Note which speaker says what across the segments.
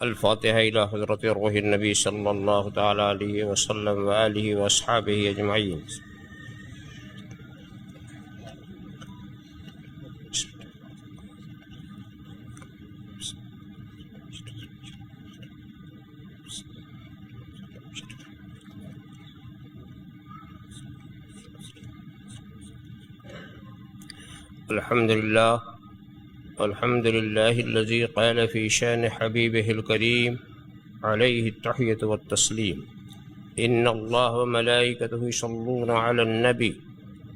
Speaker 1: الفاتحة إلى حضرة روح النبي صلى الله تعالى عليه وسلم وآله وأصحابه أجمعين. الحمد لله الذي قال في شان حبيبه الكريم عليه التحية والتسليم: إن الله وملائكته يصلون على النبي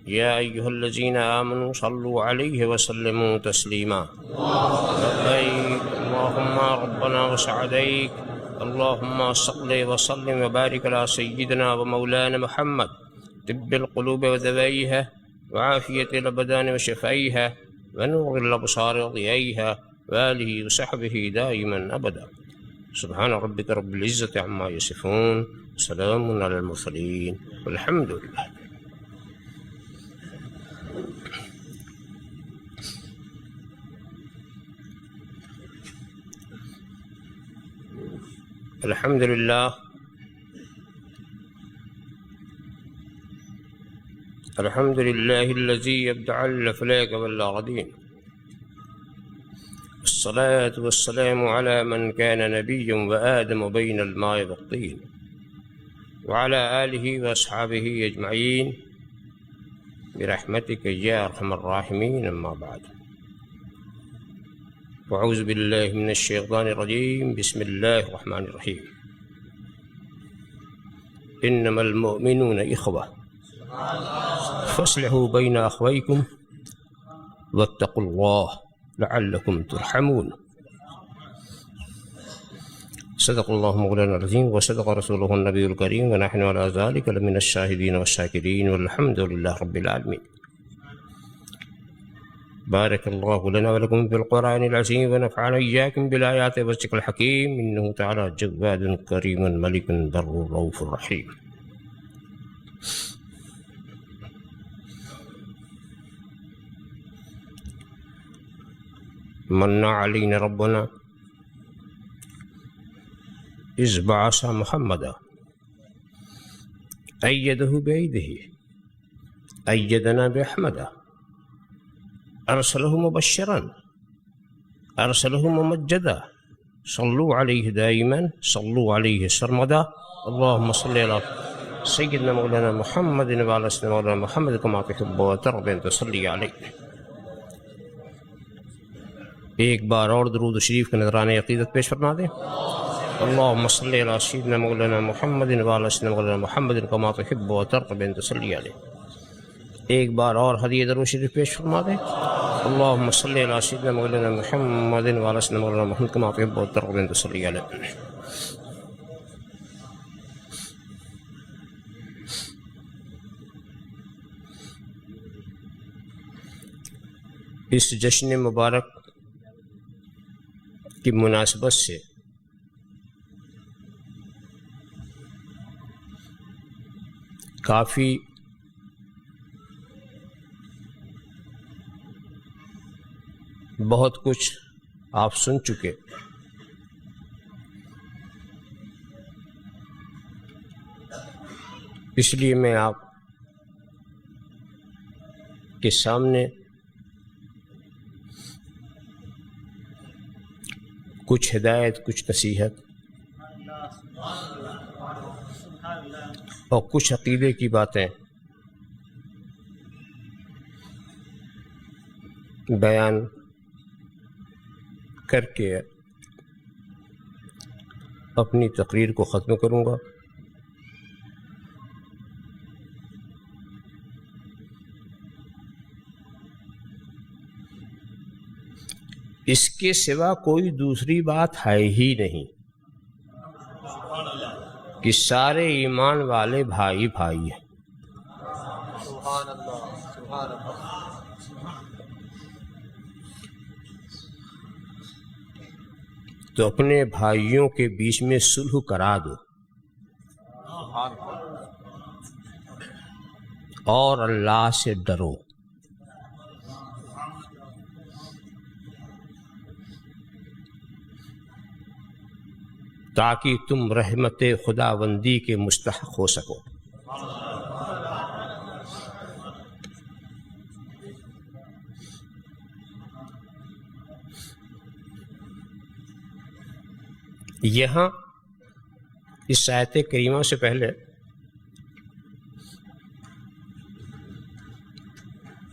Speaker 1: يا أيها الذين آمنوا صلوا عليه وسلموا تسليما. اللهم ربنا وسعديك، اللهم صل وسلم وبارك على سيدنا ومولانا محمد طب القلوب ودوائها وعافية الأبدان وشفائها ونور الأبصار وضيائها وآله وصحبه دائما أبدا. سبحان ربك رب العزة عما يصفون، سلام على المرسلين، والحمد لله. الحمد لله الذي يبدع الأفلاك والأراضين، الصلاة والسلام على من كان نبيا وآدم بين الماء والطين، وعلى آله وأصحابه أجمعين برحمتك يا أرحم الراحمين. أما بعد، أعوذ بالله من الشيطان الرجيم. بسم الله الرحمن الرحيم. إنما المؤمنون إخوة فاصلحوا بين أخويكم واتقوا الله لعلكم ترحمون. صدق الله مولانا العظيم وصدق رسوله النبي الكريم، ونحن على ذلك لمن الشاهدين والشاكرين، والحمد لله رب العالمين. بارك الله لنا ولكم في القرآن العظيم، ونفعنا إياكم بالآيات والذكر الحكيم، إنه تعالى جواد كريم ملك بر رؤوف رحيم. من علينا ربنا إذ بعث محمدا أيده بأيده، أيدنا بأحمد، أرسله مبشرا أرسله ممجدا، صلوا عليه دائما صلوا عليه سرمدا. اللهم صل على سيدنا مولانا محمد وعلى سيدنا مولانا محمد كما تحب وترضى أن تصلي عليه. ایک بار اور درود شریف کے نذرانے عقیدت پیش فرما دیں. اللهم صل على سيدنا مولانا محمد وعلى سيدنا مولانا محمد كما تحب وترضى أن تصلي عليه. ایک بار اور ہدیہ درود شریف پیش فرما دیں. اللهم صل على سيدنا مولانا محمد وعلى سيدنا مولانا محمد كما تحب وترضى أن تصلي عليه. اس جشن مبارک کی مناسبت سے کافی بہت کچھ آپ سن چکے. اس لیے میں آپ کے سامنے کچھ ہدایت، کچھ نصیحت اور کچھ عقیدے کی باتیں بیان کر کے اپنی تقریر کو ختم کروں گا. اس کے سوا کوئی دوسری بات ہے ہی نہیں کہ سارے ایمان والے بھائی بھائی ہیں. تو اپنے بھائیوں کے بیچ میں صلح کرا دو اور اللہ سے ڈرو. تاکہ تم رحمت خداوندی کے مستحق ہو سکو۔ یہاں اس آیت کریمہ سے پہلے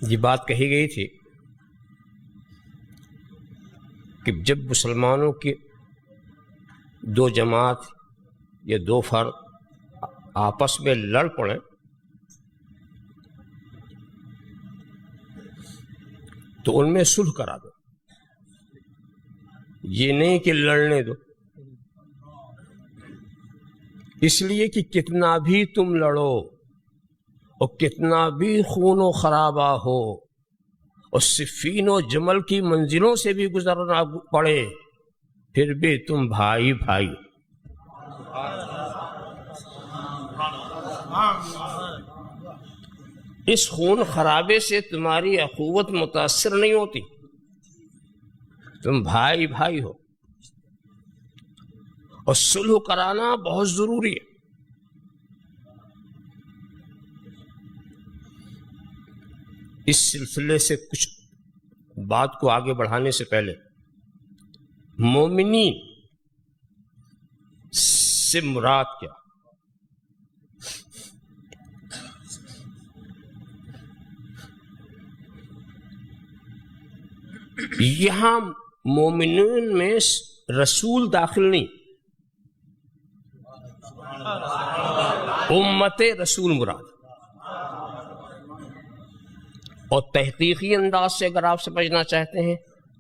Speaker 1: یہ بات کہی گئی تھی کہ جب مسلمانوں کی دو جماعت یا دو فرق آپس میں لڑ پڑیں تو ان میں صلح کرا دو، یہ نہیں کہ لڑنے دو، اس لیے کہ کتنا بھی تم لڑو اور کتنا بھی خون و خرابہ ہو اور صفین و جمل کی منزلوں سے بھی گزرنا پڑے، پھر بھی تم بھائی بھائی۔ اس خون خرابے سے تمہاری اخوت متاثر نہیں ہوتی، تم بھائی بھائی ہو، اور صلح کرانا بہت ضروری ہے۔ اس سلسلے سے کچھ بات کو آگے بڑھانے سے پہلے مومنین سے مراد کیا؟ یہاں مومنین میں رسول داخل نہیں، امت رسول مراد۔ اور تحقیقی انداز سے اگر آپ سمجھنا چاہتے ہیں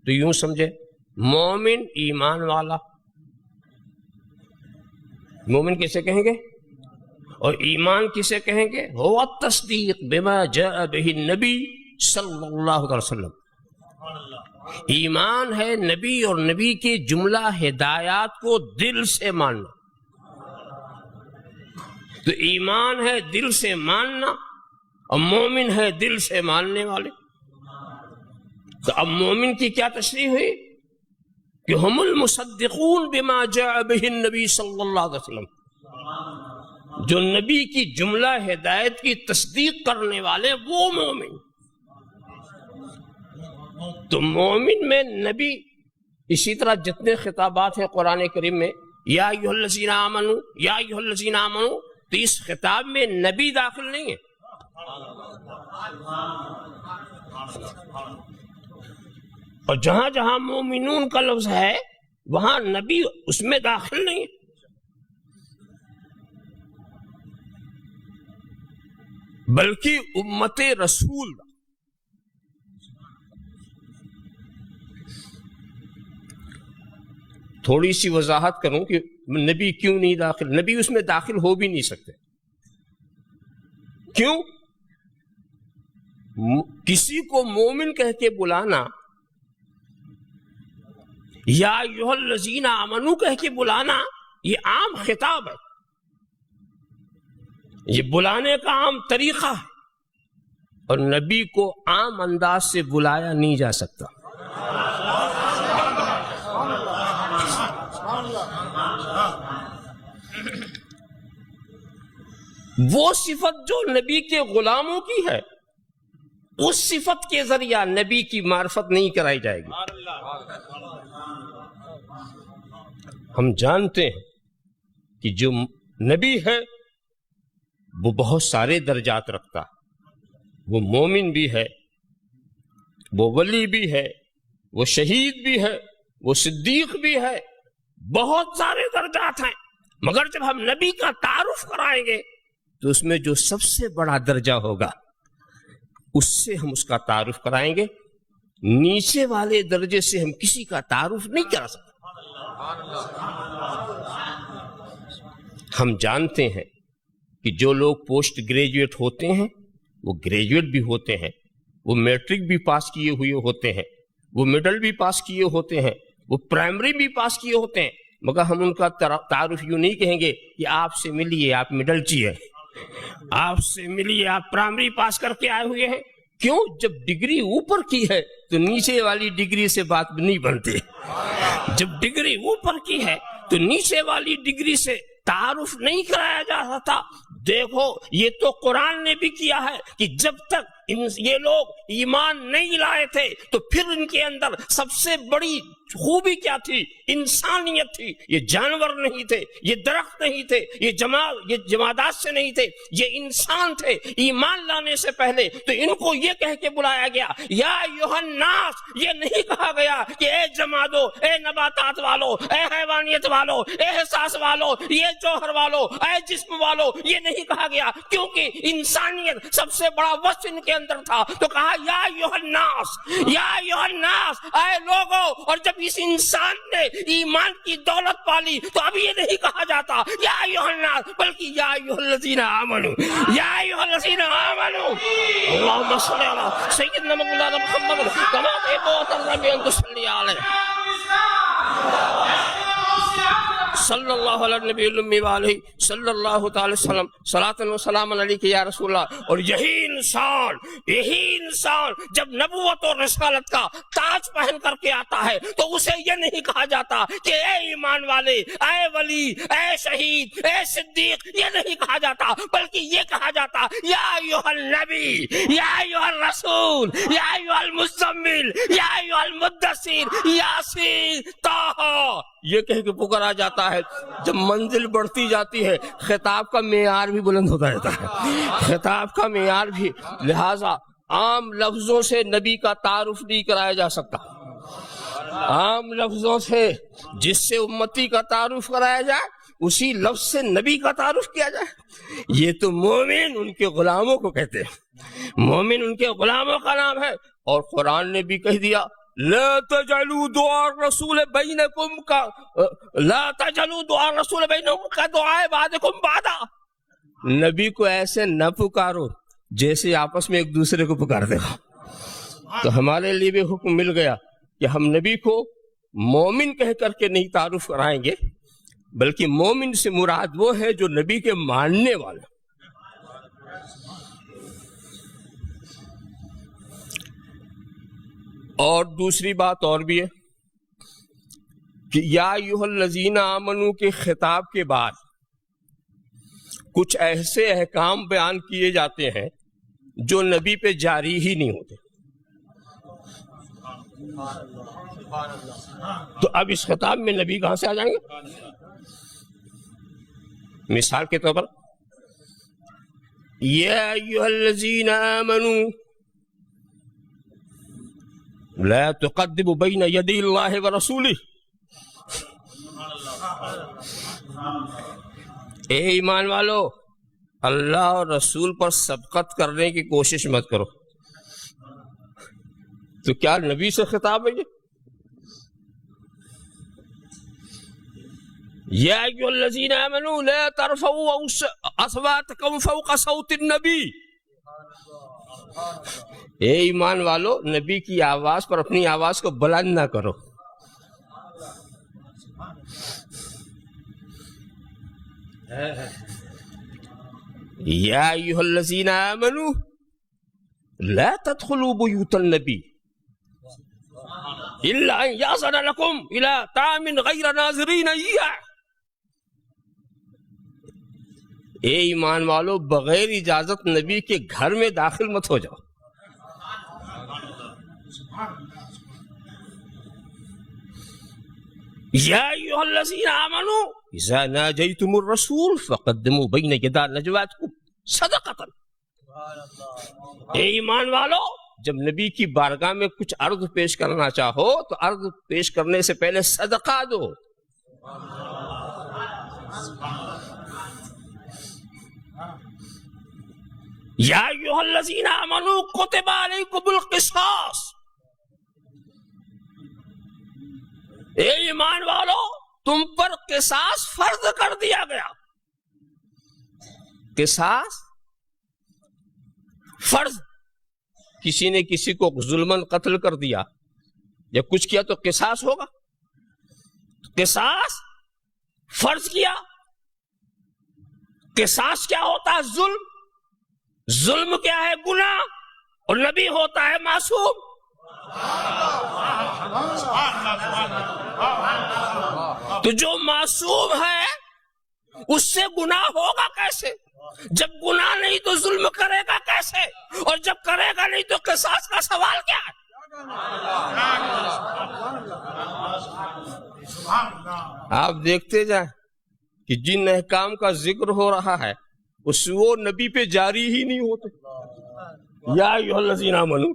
Speaker 1: تو یوں سمجھے، مومن ایمان والا، مومن کسے کہیں گے اور ایمان کسے کہیں گے؟ ہوا تصدیق بما جاء به النبی صلی اللہ علیہ وسلم۔ ایمان ہے نبی اور نبی کی جملہ ہدایات کو دل سے ماننا، تو ایمان ہے دل سے ماننا اور مومن ہے دل سے ماننے والے۔ تو اب مومن کی کیا تشریح ہوئی کہ ہم المصدقون بما جاء به النبی صلی اللہ علیہ وسلم، جو نبی کی جملہ ہدایت کی تصدیق کرنے والے وہ مومن۔ تو مومن میں نبی، اسی طرح جتنے خطابات ہیں قرآن کریم میں، یا ایھا الذین آمنوا، یا ایھا الذین آمنوا، تو اس خطاب میں نبی داخل نہیں ہے۔ اور جہاں جہاں مومنون کا لفظ ہے وہاں نبی اس میں داخل نہیں ہے۔ بلکہ امت رسول۔ تھوڑی سی وضاحت کروں کہ نبی کیوں نہیں داخل؟ نبی اس میں داخل ہو بھی نہیں سکتے۔ کیوں؟ کسی کو مومن کہہ کے بلانا یا ایھا الذین آمنوا کہہ کے بلانا یہ عام خطاب ہے، یہ بلانے کا عام طریقہ ہے، اور نبی کو عام انداز سے بلایا نہیں جا سکتا۔ وہ صفت جو نبی کے غلاموں کی ہے، اس صفت کے ذریعہ نبی کی معرفت نہیں کرائی جائے گی۔ ہم جانتے ہیں کہ جو نبی ہے وہ بہت سارے درجات رکھتا ہے، وہ مومن بھی ہے، وہ ولی بھی ہے، وہ شہید بھی ہے، وہ صدیق بھی ہے، بہت سارے درجات ہیں۔ مگر جب ہم نبی کا تعارف کرائیں گے تو اس میں جو سب سے بڑا درجہ ہوگا اس سے ہم اس کا تعارف کرائیں گے، نیچے والے درجے سے ہم کسی کا تعارف نہیں کرا سکتے۔ ہم جانتے ہیں کہ جو لوگ پوسٹ گریجویٹ ہوتے ہیں وہ گریجویٹ بھی ہوتے ہیں، وہ میٹرک بھی پاس کیے ہوئے ہوتے ہیں، وہ مڈل بھی پاس کیے ہوتے ہیں، وہ پرائمری بھی پاس کیے ہوتے ہیں، مگر ہم ان کا تعارف یوں نہیں کہیں گے کہ آپ سے ملیے آپ مڈل چی ہے، آپ سے ملیے آپ پرائمری پاس کر کے آئے ہوئے ہیں۔ کیوں؟ جب ڈگری اوپر کی ہے تو نیچے والی ڈگری سے بات نہیں بنتی، جب ڈگری اوپر کی ہے تو نیچے والی ڈگری سے تعارف نہیں کرایا جا سکتا. دیکھو یہ تو قرآن نے بھی کیا ہے کہ جب تک یہ لوگ ایمان نہیں لائے تھے تو پھر ان کے اندر سب سے بڑی خوبی کیا تھی؟ انسانیت تھی. یہ جانور نہیں تھے، یہ درخت نہیں تھے، یہ جمادات سے نہیں تھے، یہ انسان تھے. ایمان لانے سے پہلے تو ان کو یہ کہہ کے بلایا گیا یا ایھا الناس. یہ نہیں کہا گیا کہ اے جمادو، اے نباتات والو، اے حیوانیت والو، اے احساس والو، یہ جوہر والو، اے جسم والو. یہ نہیں کہا گیا کیونکہ انسانیت سب سے بڑا وصف ان کے اندر تھا. تو کہا یا ایھا الناس، یا ایھا الناس، اے لوگو. اور جب اس انسان نے ایمان کی دولت پالی تو اب یہ نہیں کہا جاتا یا ایھا الناس، بلکہ یا ایھا الذین آمنوا، یا ایھا الذین آمنوا. اللهم صل علی سیدنا مولانا محمد کما تحب وترضى ان تصلی علیہ صلی اللہ علیہ نبی الامی وآلہ صلی اللہ تعالی وسلم صلاۃ و سلام علیک یا رسول اللہ. اور یہی انسان جب نبوت اور رسالت کا تاج پہن کر کے آتا ہے تو اسے یہ نہیں کہا جاتا کہ اے ایمان والے، اے ولی، اے شہید، اے صدیق. یہ نہیں کہا جاتا بلکہ یہ کہا جاتا یا ایھا النبی، یا ایھا الرسول، یا ایھا المزمل، یا ایھا المدثر، یاسین، طٰہٰ. یہ کہہ کے پکارا جاتا ہے. جب منزل بڑھتی جاتی ہے خطاب کا معیار بھی بلند ہوتا رہتا ہے، خطاب کا معیار بھی. لہذا عام لفظوں سے نبی کا تعارف نہیں کرایا جا سکتا. عام لفظوں سے جس سے امتی کا تعارف کرایا جائے اسی لفظ سے نبی کا تعارف کیا جائے. یہ تو مومن ان کے غلاموں کو کہتے ہیں، مومن ان کے غلاموں کا نام ہے. اور قرآن نے بھی کہہ دیا لا تجعلوا دعاء الرسول بینکم کا دعاء بعضکم بعضا. نبی کو ایسے نہ پکارو جیسے آپس میں ایک دوسرے کو پکارتے ہو. تو ہمارے لیے بھی حکم مل گیا کہ ہم نبی کو مومن کہہ کر کے نہیں تعارف کرائیں گے، بلکہ مومن سے مراد وہ ہے جو نبی کے ماننے والے. اور دوسری بات اور بھی ہے کہ یا ایھا الذین آمنوا کے خطاب کے بعد کچھ ایسے احکام بیان کیے جاتے ہیں جو نبی پہ جاری ہی نہیں ہوتے. تو اب اس خطاب میں نبی کہاں سے آ جائیں گے؟ مثال کے طور پر یا ایھا الذین آمنوا لا تقدموا بین یدی اللہ ورسولہ. اے ایمان والو، اللہ اور رسول پر سبقت کرنے کی کوشش مت کرو. تو کیا نبی سے خطاب ہے یہ؟ یا ایھا الذین آمنوا لا ترفعوا اصواتکم فوق صوت النبی. اے ایمان والو، نبی کی آواز پر اپنی آواز کو بلند نہ کرو. یا ایھا الذین آمنوا لا تدخلوا بیوت النبی الا ان یأذن لکم الی طعام غیر ناظرین ایہ. اے ایمان والو، بغیر اجازت نبی کے گھر میں داخل مت ہو جاؤ. یا ایھا الذین آمنوا اذا ناجیتم الرسول فقدموا بین یدی نجواتکم صدقۃ. اے ایمان والو، جب نبی کی بارگاہ میں کچھ عرض پیش کرنا چاہو تو عرض پیش کرنے سے پہلے صدقہ دو. یا ایھا الذین آمنوا کتب علیکم القصاص. اے ایمان والو، تم پر قصاص فرض کر دیا گیا. قصاص فرض. کسی نے کسی کو ظلماً قتل کر دیا یا کچھ کیا تو قصاص ہوگا. قصاص فرض کیا. قصاص کیا ہوتا ہے؟ ظلم. ظلم کیا ہے؟ گناہ. اور نبی ہوتا ہے معصوم. تو جو معصوم ہے اس سے گناہ ہوگا کیسے؟ جب گناہ نہیں تو ظلم کرے گا کیسے؟ اور جب کرے گا نہیں تو قصاص کا سوال کیا ہے؟ آپ دیکھتے جائیں کہ جن احکام کا ذکر ہو رہا ہے اس وہ نبی پہ جاری ہی نہیں ہوتے. یا ایھا الذین آمنو،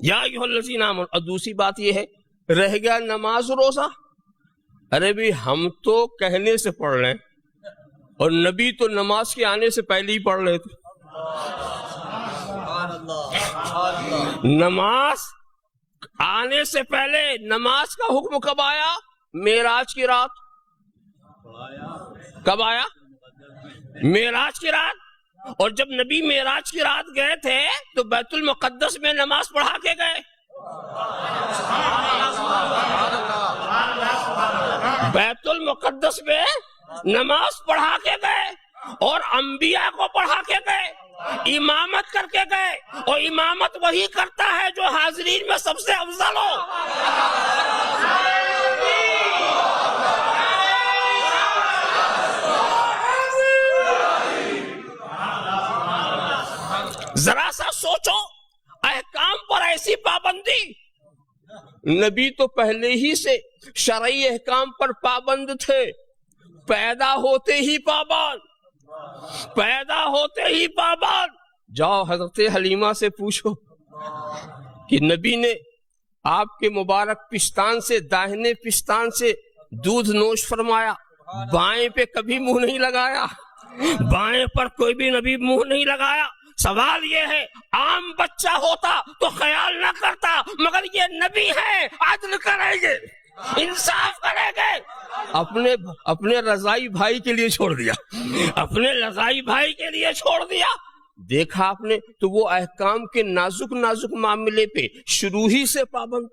Speaker 1: یا ایھا الذین آمنو. اور دوسری بات یہ ہے، رہ گیا نماز روزہ. ارے بھی ہم تو کہنے سے پڑھ رہے ہیں اور نبی تو نماز کے آنے سے پہلے ہی پڑھ رہے تھے. نماز آنے سے پہلے نماز کا حکم کب آیا؟ معراج کی رات. کب آیا؟ معراج کی رات. اور جب نبی معراج کی رات گئے تھے تو بیت المقدس میں نماز پڑھا کے گئے. بیت المقدس میں نماز پڑھا کے گئے اور انبیاء کو پڑھا کے گئے، امامت کر کے گئے. اور امامت وہی کرتا ہے جو حاضرین میں سب سے افضل ہو. ذرا سا سوچو، احکام پر ایسی پابندی. نبی تو پہلے ہی سے شرعی احکام پر پابند تھے، پیدا ہوتے ہی پابند، پیدا ہوتے ہی پابند. جاؤ حضرت حلیمہ سے پوچھو کہ نبی نے آپ کے مبارک پستان سے، داہنے پستان سے دودھ نوش فرمایا، بائیں پہ کبھی منہ نہیں لگایا، بائیں پر کوئی بھی نبی منہ نہیں لگایا. سوال یہ ہے، عام بچہ ہوتا تو خیال نہ کرتا، مگر یہ نبی ہے، عدل کریں گے، انصاف کریں گے. اپنے رضائی بھائی کے لیے چھوڑ دیا، اپنے رضائی بھائی کے لیے چھوڑ دیا. دیکھا آپ نے تو وہ احکام کے نازک نازک معاملے پہ شروع ہی سے پابند.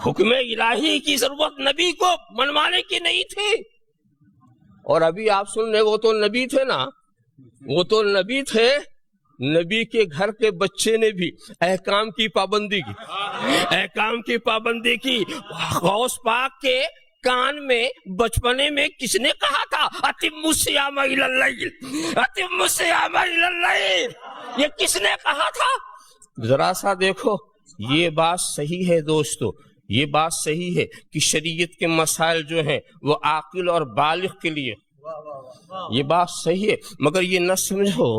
Speaker 1: حکم الہی کی ضرورت نبی کو منوانے کی نہیں تھی. اور ابھی آپ سن رہے، وہ تو نبی تھے نا، وہ تو نبی تھے. نبی کے گھر کے بچے نے بھی احکام کی پابندی کی، احکام کی پابندی کی. غوث پاک کے کان میں بچپنے میں کس نے کہا تھا اتم الصیام الی اللیل، اتم الصیام الی اللیل؟ یہ کس نے کہا تھا؟ ذرا سا دیکھو، یہ بات صحیح ہے دوستو، یہ بات صحیح ہے کہ شریعت کے مسائل جو ہیں وہ عاقل اور بالغ کے لیے، یہ بات صحیح ہے. مگر یہ نہ سمجھو،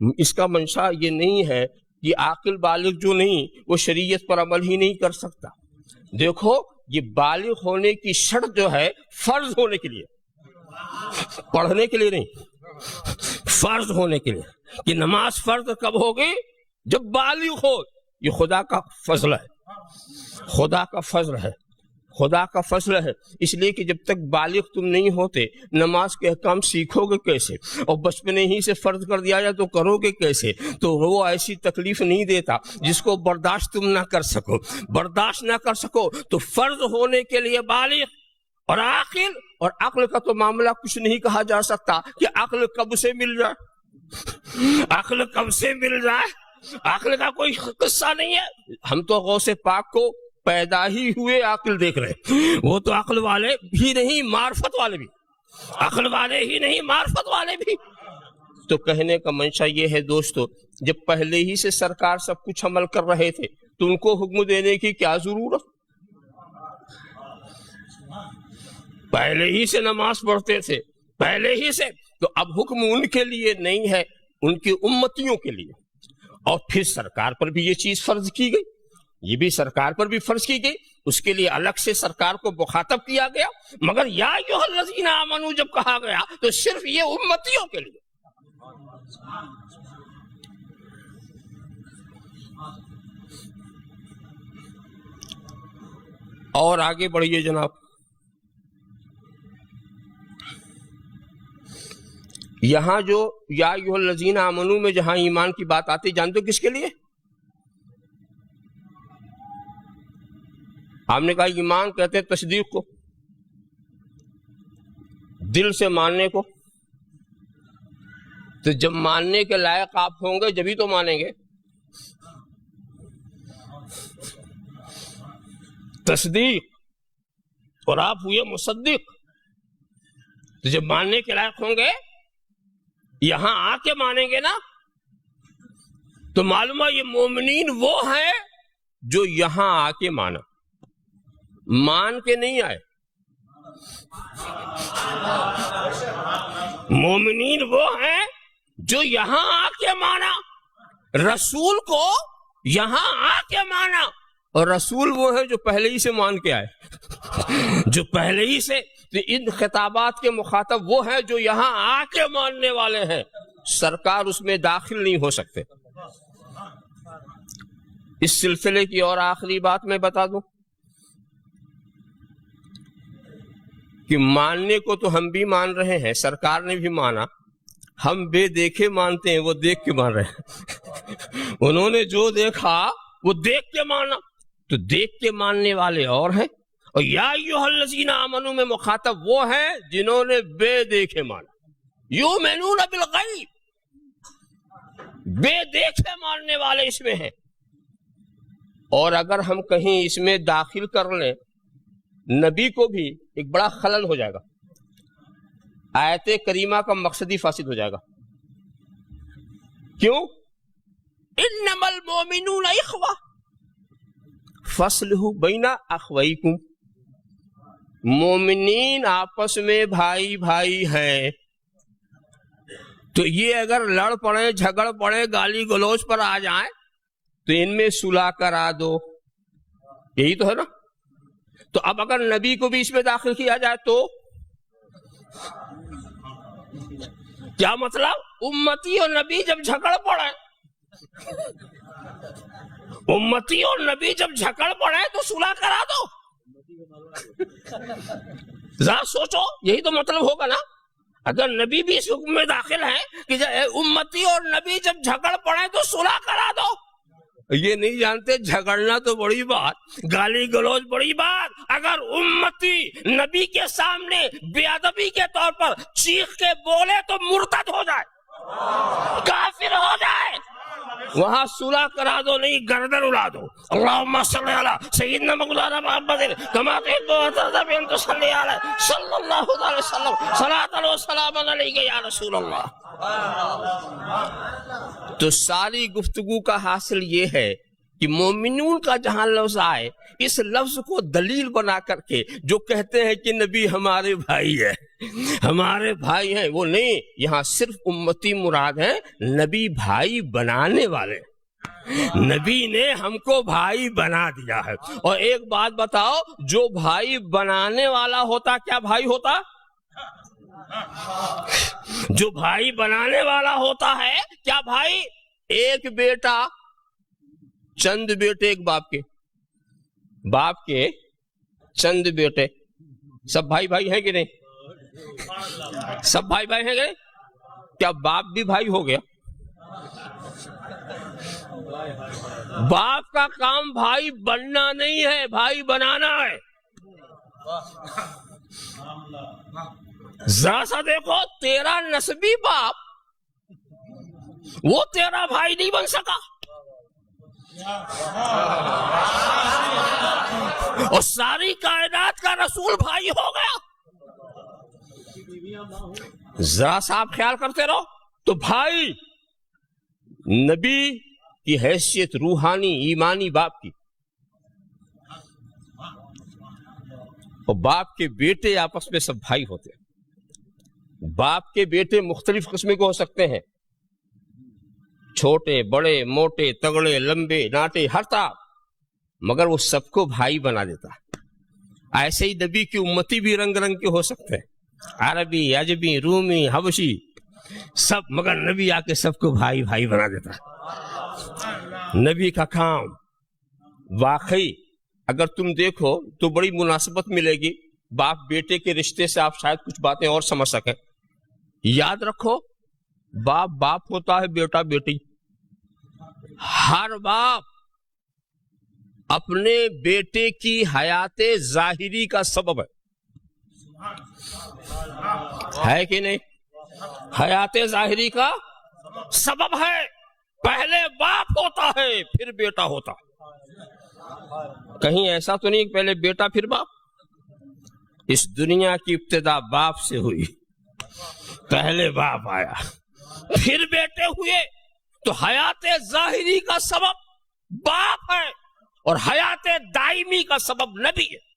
Speaker 1: اس کا منشا یہ نہیں ہے کہ عاقل بالغ جو نہیں وہ شریعت پر عمل ہی نہیں کر سکتا. دیکھو، یہ بالغ ہونے کی شرط جو ہے فرض ہونے کے لیے، پڑھنے کے لیے نہیں، فرض ہونے کے لیے. کہ نماز فرض کب ہوگی؟ جب بالغ ہو. یہ خدا کا فضل ہے، خدا کا فضل ہے، خدا کا فضل ہے. اس لیے کہ جب تک بالغ تم نہیں ہوتے نماز کے احکام سیکھو گے کیسے؟ اور بچپنے ہی سے فرض کر دیا جائے تو کرو گے کیسے؟ تو وہ ایسی تکلیف نہیں دیتا جس کو برداشت تم نہ کر سکو. برداشت نہ کر سکو تو فرض ہونے کے لیے بالغ اور عاقل. اور عقل کا تو معاملہ کچھ نہیں کہا جا سکتا کہ عقل کب سے مل جائے، عقل کب سے مل جائے. عقل کا کوئی قصہ نہیں ہے. ہم تو غوث پاک کو پیدا ہی ہوئے عقل دیکھ رہے، وہ تو عقل والے بھی نہیں، معرفت والے بھی، عقل والے ہی نہیں، معرفت والے بھی. تو کہنے کا منشا یہ ہے دوستو، جب پہلے ہی سے سرکار سب کچھ عمل کر رہے تھے تو ان کو حکم دینے کی کیا ضرورت؟ پہلے ہی سے نماز پڑھتے تھے، پہلے ہی سے. تو اب حکم ان کے لیے نہیں ہے، ان کی امتیوں کے لیے. اور پھر سرکار پر بھی یہ چیز فرض کی گئی، یہ بھی سرکار پر بھی فرض کی گئی. اس کے لیے الگ سے سرکار کو مخاطب کیا گیا. مگر یا ایھا الذین آمنو جب کہا گیا تو صرف یہ امتیوں کے لیے. اور آگے بڑھیے جناب. یہاں جو یا ایھا الذین آمنو میں جہاں ایمان کی بات آتی، جانتے ہو کس کے لیے؟ آپ نے کہا ایمان کہتے ہیں تصدیق کو، دل سے ماننے کو. تو جب ماننے کے لائق آپ ہوں گے جبھی تو مانیں گے. تصدیق اور آپ ہوئے مصدق، تو جب ماننے کے لائق ہوں گے یہاں آ کے مانیں گے نا، تو معلوم ہے یہ مومنین وہ ہیں جو یہاں آ کے مانا، مان کے نہیں آئے۔ مومنین وہ ہیں جو یہاں آ کے مانا، رسول کو یہاں آ کے مانا، اور رسول وہ ہے جو پہلے ہی سے مان کے آئے، جو پہلے ہی سے۔ تو ان خطابات کے مخاطب وہ ہیں جو یہاں آ کے ماننے والے ہیں، سرکار اس میں داخل نہیں ہو سکتے۔ اس سلسلے کی اور آخری بات میں بتا دوں کہ ماننے کو تو ہم بھی مان رہے ہیں، سرکار نے بھی مانا، ہم بے دیکھے مانتے ہیں، وہ دیکھ کے مان رہے ہیں۔ انہوں نے جو دیکھا وہ دیکھ کے مانا، تو دیکھ کے ماننے والے اور ہیں، اور یا ایھا الذین آمنوا میں مخاطب وہ ہیں جنہوں نے بے دیکھے مانا، یؤمنون بالغیب، بے دیکھے ماننے والے اس میں ہیں۔ اور اگر ہم کہیں اس میں داخل کر لیں نبی کو بھی، ایک بڑا خلل ہو جائے گا، آیت کریمہ کا مقصد ہی فاسد ہو جائے گا۔ کیوں؟ انما المؤمنون اخوہ فاصلحوا بین اخویکم، مومنین آپس میں بھائی بھائی ہیں، تو یہ اگر لڑ پڑے، جھگڑ پڑے، گالی گلوچ پر آ جائیں تو ان میں صلح کرا دو، یہی تو ہے نا۔ تو اب اگر نبی کو بھی اس میں داخل کیا جائے تو کیا مطلب؟ امتی اور نبی جب جھگڑ پڑے، امتی اور نبی جب جھگڑ پڑے تو صلح کرا دو، ذرا سوچو، یہی تو مطلب ہوگا نا۔ اگر نبی بھی اس حکم میں داخل ہے کہ امتی اور نبی جب جھگڑ پڑے تو صلح کرا دو، یہ نہیں جانتے جھگڑنا تو بڑی بات، گالی گلوچ بڑی بات، اگر امتی نبی کے سامنے بے ادبی کے طور پر چیخ کے بولے تو مرتد ہو جائے، کافر ہو جائے، وہاں صلح کرا دو، نہیں گردن اڑا دو۔ اللہم صلی علی سیدنا مولانا محمد کما تحب و ترضى ان تصلی علی صلی اللہ علیہ وسلم صلاۃ و سلام علیک یا رسول اللہ۔ تو ساری گفتگو کا حاصل یہ ہے کہ مومنون کا جہاں لفظ آئے، اس لفظ کو دلیل بنا کر کے جو کہتے ہیں کہ نبی ہمارے بھائی ہے، ہمارے بھائی ہیں، وہ نہیں، یہاں صرف امتی مراد ہیں، نبی بھائی بنانے والے، نبی نے ہم کو بھائی بنا دیا ہے۔ اور ایک بات بتاؤ، جو بھائی بنانے والا ہوتا کیا بھائی ہوتا؟ جو بھائی بنانے والا ہوتا ہے کیا بھائی؟ ایک بیٹا، چند بیٹے ایک باپ کے چند بیٹے، سب بھائی بھائی ہیں کہ نہیں؟ سب بھائی بھائی ہیں کہ نہیں؟ کیا باپ بھی بھائی ہو گیا؟ باپ کا کام بھائی بننا نہیں ہے، بھائی بنانا ہے۔ ذرا سا دیکھو، تیرا نسبی باپ وہ تیرا بھائی نہیں بن سکا، اور ساری کائنات کا رسول بھائی ہو گیا۔ ذرا سا آپ خیال کرتے رہو، تو بھائی نبی کی حیثیت روحانی ایمانی باپ کی، اور باپ کے بیٹے آپس میں سب بھائی ہوتے ہیں۔ باپ کے بیٹے مختلف قسم کے ہو سکتے ہیں، چھوٹے، بڑے، موٹے، تگڑے، لمبے، ناٹے، ہر طرح، مگر وہ سب کو بھائی بنا دیتا ہے۔ ایسے ہی نبی کی امتی بھی رنگ رنگ کے ہو سکتے ہیں، عربی، عجمی، رومی، حبشی، سب، مگر نبی آ کے سب کو بھائی بھائی بنا دیتا ہے۔ نبی کا کام واقعی اگر تم دیکھو تو بڑی مناسبت ملے گی، باپ بیٹے کے رشتے سے آپ شاید کچھ باتیں اور سمجھ سکیں۔ یاد رکھو، باپ ہوتا ہے، بیٹا بیٹی، ہر باپ اپنے بیٹے کی حیات ظاہری کا سبب ہے کہ نہیں؟ حیات ظاہری کا سبب ہے، پہلے باپ ہوتا ہے پھر بیٹا ہوتا۔ کہیں ایسا تو نہیں کہ پہلے بیٹا پھر باپ؟ اس دنیا کی ابتدا باپ سے ہوئی، پہلے باپ آیا پھر بیٹے ہوئے، تو حیات ظاہری کا سبب باپ ہے اور حیات دائمی کا سبب نبی ہے۔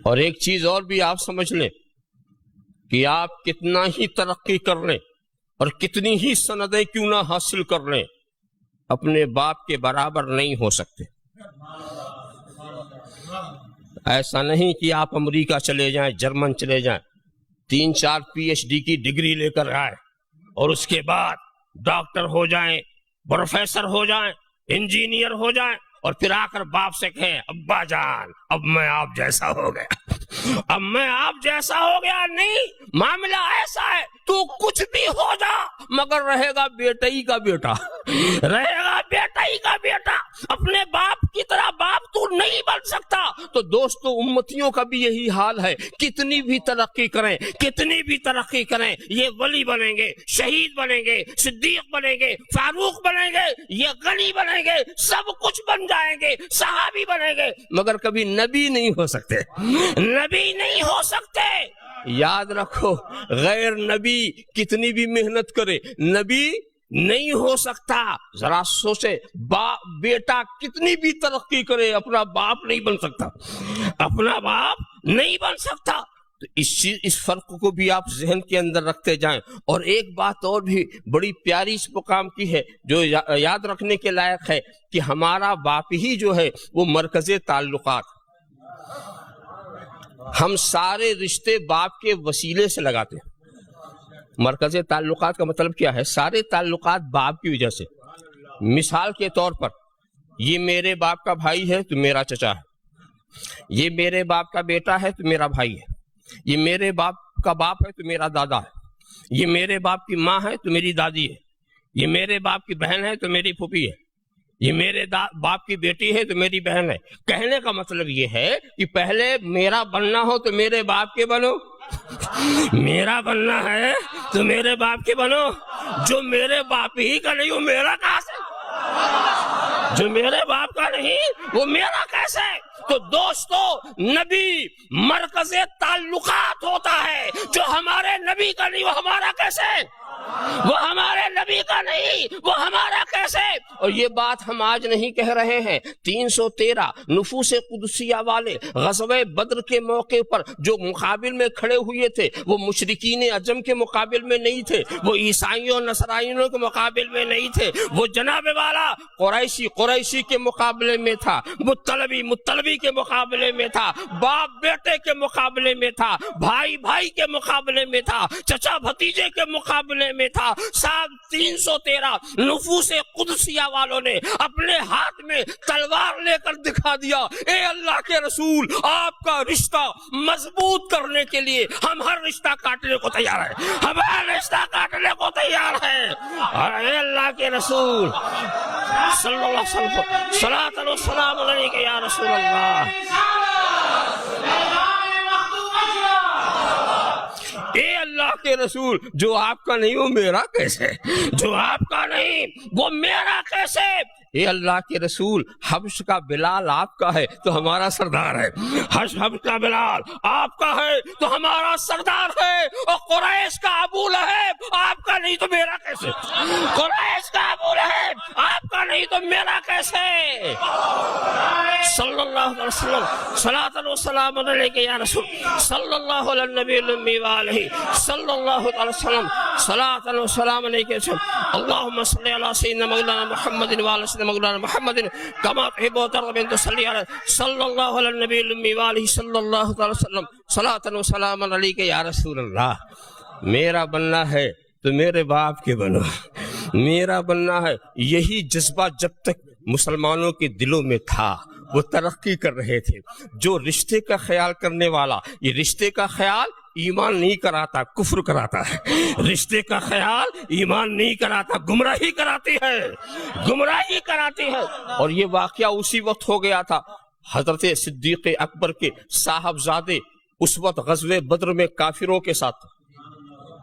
Speaker 1: اور ایک چیز اور بھی آپ سمجھ لیں کہ آپ کتنا ہی ترقی کر لیں اور کتنی ہی سندیں کیوں نہ حاصل کر لیں، اپنے باپ کے برابر نہیں ہو سکتے۔ ایسا نہیں کہ آپ امریکہ چلے جائیں، جرمن چلے جائیں، 3-4 PhD کی ڈگری لے کر آئے اور اس کے بعد ڈاکٹر ہو جائیں، پروفیسر ہو جائیں، انجینئر ہو جائیں، اور پھر آ کر باپ سے کہیں ابا جان اب میں آپ جیسا ہو گیا، اب میں آپ جیسا ہو گیا۔ نہیں، معاملہ ایسا ہے تو کچھ بھی ہو جا مگر رہے گا بیٹا ہی کا بیٹا، رہے گا بیٹا ہی کا بیٹا، اپنے باپ کی طرح باپ تو نہیں بن سکتا۔ تو دوستو، امتیوں کا بھی یہی حال ہے، کتنی بھی ترقی کریں، کتنی بھی ترقی کریں، یہ ولی بنیں گے، شہید بنیں گے، صدیق بنیں گے، فاروق بنیں گے، یہ غنی بنیں گے، سب کچھ بن جائیں گے، صحابی بنیں گے، مگر کبھی نبی نہیں ہو سکتے، نبی نہیں ہو سکتے۔ یاد رکھو، غیر نبی کتنی بھی محنت کرے نبی نہیں ہو سکتا۔ ذرا سوچے، بیٹا کتنی بھی ترقی کرے اپنا باپ نہیں بن سکتا، اپنا باپ نہیں بن سکتا۔ تو اس فرق کو بھی آپ ذہن کے اندر رکھتے جائیں۔ اور ایک بات اور بھی بڑی پیاری اس مقام کی ہے جو یاد رکھنے کے لائق ہے کہ ہمارا باپ ہی جو ہے وہ مرکز تعلقات، ہم سارے رشتے باپ کے وسیلے سے لگاتے ہیں۔ مرکز تعلقات کا مطلب کیا ہے؟ سارے تعلقات باپ کی وجہ سے۔ مثال کے طور پر، یہ میرے باپ کا بھائی ہے تو میرا چچا ہے، یہ میرے باپ کا بیٹا ہے تو میرا بھائی ہے، یہ میرے باپ کا باپ ہے تو میرا دادا ہے، یہ میرے باپ کی ماں ہے تو میری دادی ہے، یہ میرے باپ کی بہن ہے تو میری پھوپھی ہے، یہ میرے باپ کی بیٹی ہے تو میری بہن ہے۔ کہنے کا مطلب یہ ہے کہ پہلے میرا بننا ہو تو میرے باپ کے بنو، میرا بننا ہے تو میرے باپ کے بنو۔ جو میرے باپ ہی کا نہیں وہ میرا کہاں سے؟ جو میرے باپ کا نہیں وہ میرا کیسے؟ تو دوستو، نبی مرکز تعلقات ہوتا ہے، جو ہمارے نبی کا نہیں وہ ہمارا کیسے؟ وہ ہمارے نبی کا نہیں وہ ہمارا کیسے؟ اور یہ بات ہم آج نہیں کہہ رہے ہیں۔ 313 نفوس قدسیہ والے غزوہ بدر کے موقع پر جو مقابل میں کھڑے ہوئے تھے وہ مشرکین عجم کے مقابل میں نہیں تھے، وہ عیسائیوں نصرانیوں کے مقابل میں نہیں تھے، وہ جناب والا قریشی کے مقابلے میں تھا، مطلبی کے مقابلے میں تھا، باپ بیٹے کے مقابلے میں تھا، بھائی بھائی کے مقابلے میں تھا، چچا بھتیجے کے مقابلے میں تھا۔ 313 نفوس قدسیہ والوں نے اپنے ہاتھ میں تلوار لے کر دکھا دیا، اے اللہ کے رسول، آپ کا رشتہ مضبوط کرنے کے لیے ہم ہر رشتہ کاٹنے کو تیار ہیں، ہم ہر رشتہ کاٹنے کو تیار ہیں۔ اور اے اللہ کے رسول صلی اللہ علیہ وسلم، صلاۃ و سلام علیک یا رسول اللہ، اے اللہ کے رسول، جو آپ کا نہیں وہ میرا کیسے؟ جو آپ کا نہیں وہ میرا کیسے؟ اے اللہ کے رسول، حبش کا بلال آپ کا ہے تو ہمارا سردار ہے، حبش کا بلال آپ کا ہے تو ہمارا سردار ہے، اور قریش کا ابو لہب آپ کا نہیں تو میرا کیسے؟ قریش کا ابو لہب آپ کا نہیں تو میرا کیسے؟ صلی اللہ علیہ وسلم، صلاۃ و سلام علیک یا رسول، صلی اللہ علی النبی الامی وآلہ صلی اللہ علیہ وسلم، صلاۃ و سلام علیک، اللہم صلی علی سیدنا مولانا محمد وعلی سیدنا مولانا محمد کما تحب و ترضى ان تصلی علی صلی اللہ علی النبی الامی وآلہ صلی اللہ علیہ وسلم، صلاۃ و سلام علیک یا رسول اللہ۔ میرا بننا ہے تو میرے باپ کے بنو، میرا بننا ہے۔ یہی جذبہ جب تک مسلمانوں کے دلوں میں تھا وہ ترقی کر رہے تھے۔ جو رشتے کا خیال کرنے والا، یہ رشتے کا خیال ایمان نہیں کراتا، کفر کراتا ہے۔ رشتے کا خیال ایمان نہیں کراتا، گمراہی کراتی ہے، گمراہی کراتی ہے۔ اور یہ واقعہ اسی وقت ہو گیا تھا، حضرت صدیق اکبر کے صاحبزادے اس وقت غزوہ بدر میں کافروں کے ساتھ،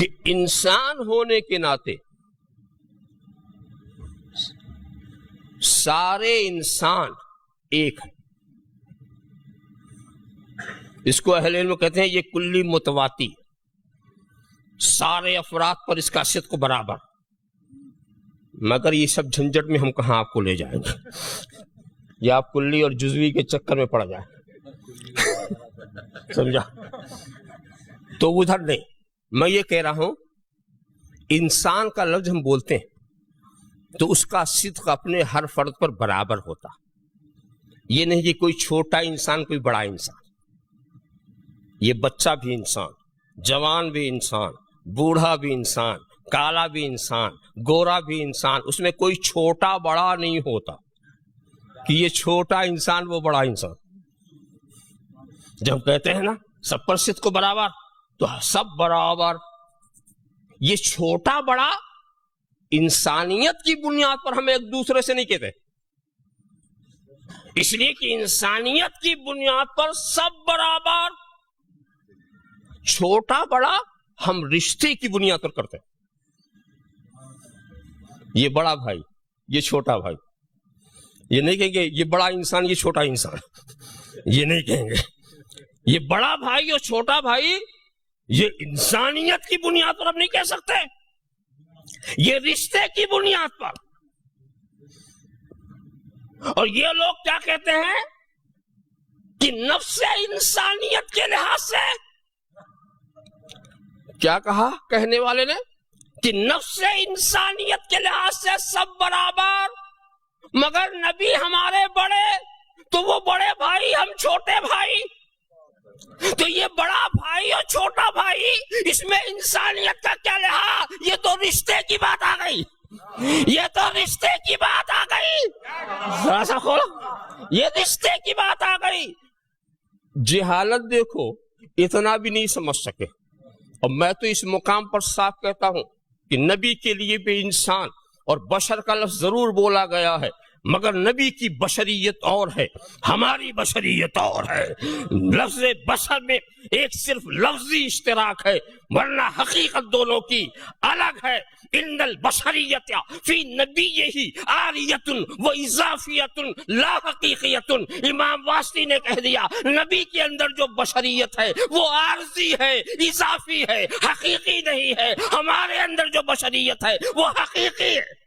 Speaker 1: کہ انسان ہونے کے ناطے سارے انسان ایک ہے. اس کو اہل علم کہتے ہیں یہ کلی متواتی، سارے افراد پر اس کا صدق برابر. مگر یہ سب جھنجٹ میں ہم کہاں آپ کو لے جائیں گے، یا آپ کلی اور جزوی کے چکر میں پڑ جائیں. سمجھا؟ تو ادھر نہیں. میں یہ کہہ رہا ہوں انسان کا لفظ ہم بولتے ہیں تو اس کا صدق اپنے ہر فرد پر برابر ہوتا. یہ نہیں کہ کوئی چھوٹا انسان کوئی بڑا انسان. یہ بچہ بھی انسان، جوان بھی انسان، بوڑھا بھی انسان، کالا بھی انسان، گورا بھی انسان. اس میں کوئی چھوٹا بڑا نہیں ہوتا کہ یہ چھوٹا انسان وہ بڑا انسان. جب کہتے ہیں نا سب پر صدق کو برابر تو سب برابر. یہ چھوٹا بڑا انسانیت کی بنیاد پر ہم ایک دوسرے سے نہیں کہتے، اس لیے کہ انسانیت کی بنیاد پر سب برابر. چھوٹا بڑا ہم رشتے کی بنیاد پر کرتے ہیں. یہ بڑا بھائی، یہ چھوٹا بھائی. یہ نہیں کہیں گے یہ بڑا انسان یہ چھوٹا انسان، یہ نہیں کہیں گے. یہ بڑا بھائی اور چھوٹا بھائی یہ انسانیت کی بنیاد پر ہم نہیں کہہ سکتے، یہ رشتے کی بنیاد پر. اور یہ لوگ کیا کہتے ہیں کہ نفس انسانیت کے لحاظ سے، کیا کہا کہنے والے نے کہ نفس انسانیت کے لحاظ سے سب برابر. مگر نبی ہمارے بڑے تو وہ بڑے بھائی، ہم چھوٹے بھائی. تو یہ بڑا بھائی اور چھوٹا بھائی اس میں انسانیت کا کیا لحاظ؟ یہ تو رشتے کی بات آ گئی، یہ تو رشتے کی بات آ گئی. ذرا سا کھولو، یہ رشتے کی بات آ گئی. جہالت دیکھو اتنا بھی نہیں سمجھ سکے. اور میں تو اس مقام پر صاف کہتا ہوں کہ نبی کے لیے بھی انسان اور بشر کا لفظ ضرور بولا گیا ہے، مگر نبی کی بشریت اور ہے، ہماری بشریت اور ہے. لفظ بشر میں ایک صرف لفظی اشتراک ہے، ورنہ حقیقت دونوں کی الگ ہے. ان البشریت فی نبیہ عاریۃ و اضافیۃ لا حقیقیۃ. امام واسطی نے کہہ دیا نبی کے اندر جو بشریت ہے وہ عارضی ہے، اضافی ہے، حقیقی نہیں ہے. ہمارے اندر جو بشریت ہے وہ حقیقی ہے،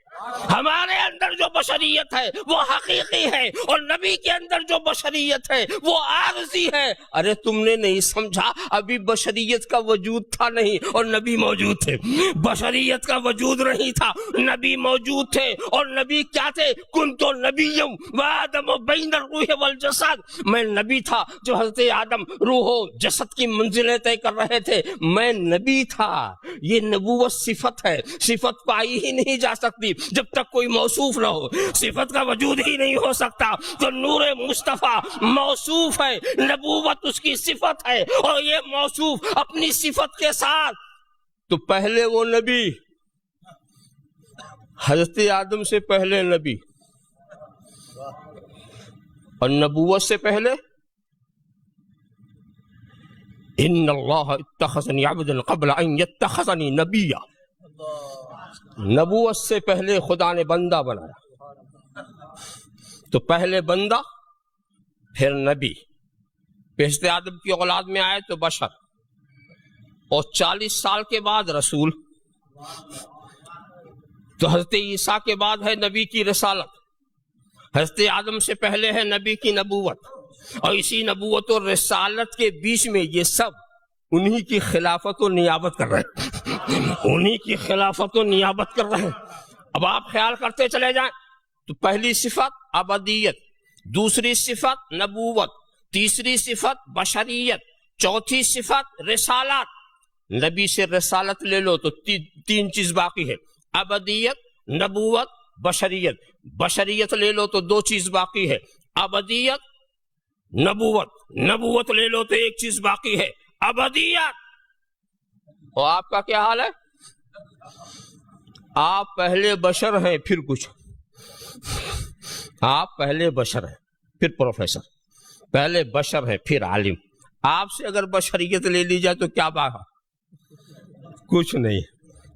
Speaker 1: ہمارے اندر جو بشریت ہے وہ حقیقی ہے. اور نبی کے اندر جو بشریت ہے وہ عارضی ہے. ارے تم نے نہیں سمجھا، ابھی بشریت کا وجود تھا نہیں اور نبی موجود تھے. بشریت کا وجود نہیں تھا، نبی موجود تھے. اور نبی کیا تھے؟ کنت نبیم وآدم بین الروح والجسد. میں نبی تھا جو حضرت آدم روح و جسد کی منزلیں طے کر رہے تھے. میں نبی تھا. یہ نبوت صفت ہے، صفت پائی ہی نہیں جا سکتی جب تک کوئی موصوف نہ ہو. صفت کا وجود ہی نہیں ہو سکتا. تو نور مصطفیٰ موصوف ہے، نبوت اس کی صفت ہے، اور یہ موصوف اپنی صفت کے ساتھ. تو پہلے وہ نبی، حضرت آدم سے پہلے نبی، اور نبوت سے پہلے ان اللہ اتخذنی عبدا قبل ان یتخذنی نبیا. نبوت سے پہلے خدا نے بندہ بنایا. تو پہلے بندہ پھر نبی. حضرت آدم کی اولاد میں آئے تو بشر، اور 40 سال کے بعد رسول. تو حضرت عیسیٰ کے بعد ہے نبی کی رسالت. حضرت آدم سے پہلے ہے نبی کی نبوت. اور اسی نبوت اور رسالت کے بیچ میں یہ سب انہی کی خلافت و نیابت کر رہے ہیں، انہی کی خلافت و نیابت کر رہے ہیں. اب آپ خیال کرتے چلے جائیں تو پہلی صفت ابدیت، دوسری صفت نبوت، تیسری صفت بشریت، چوتھی صفت رسالت. نبی سے رسالت لے لو تو تین چیز باقی ہے، ابدیت، نبوت، بشریت. بشریت لے لو تو 2 چیز باقی ہے، ابدیت، نبوت. نبوت لے لو تو 1 چیز باقی ہے، ابدیت. اور آپ کا کیا حال ہے؟ آپ پہلے بشر ہیں پھر کچھ. آپ پہلے بشر ہیں پھر پروفیسر، پہلے بشر ہیں پھر عالم. آپ سے اگر بشریت لے لی جائے تو کیا بات؟ کچھ نہیں.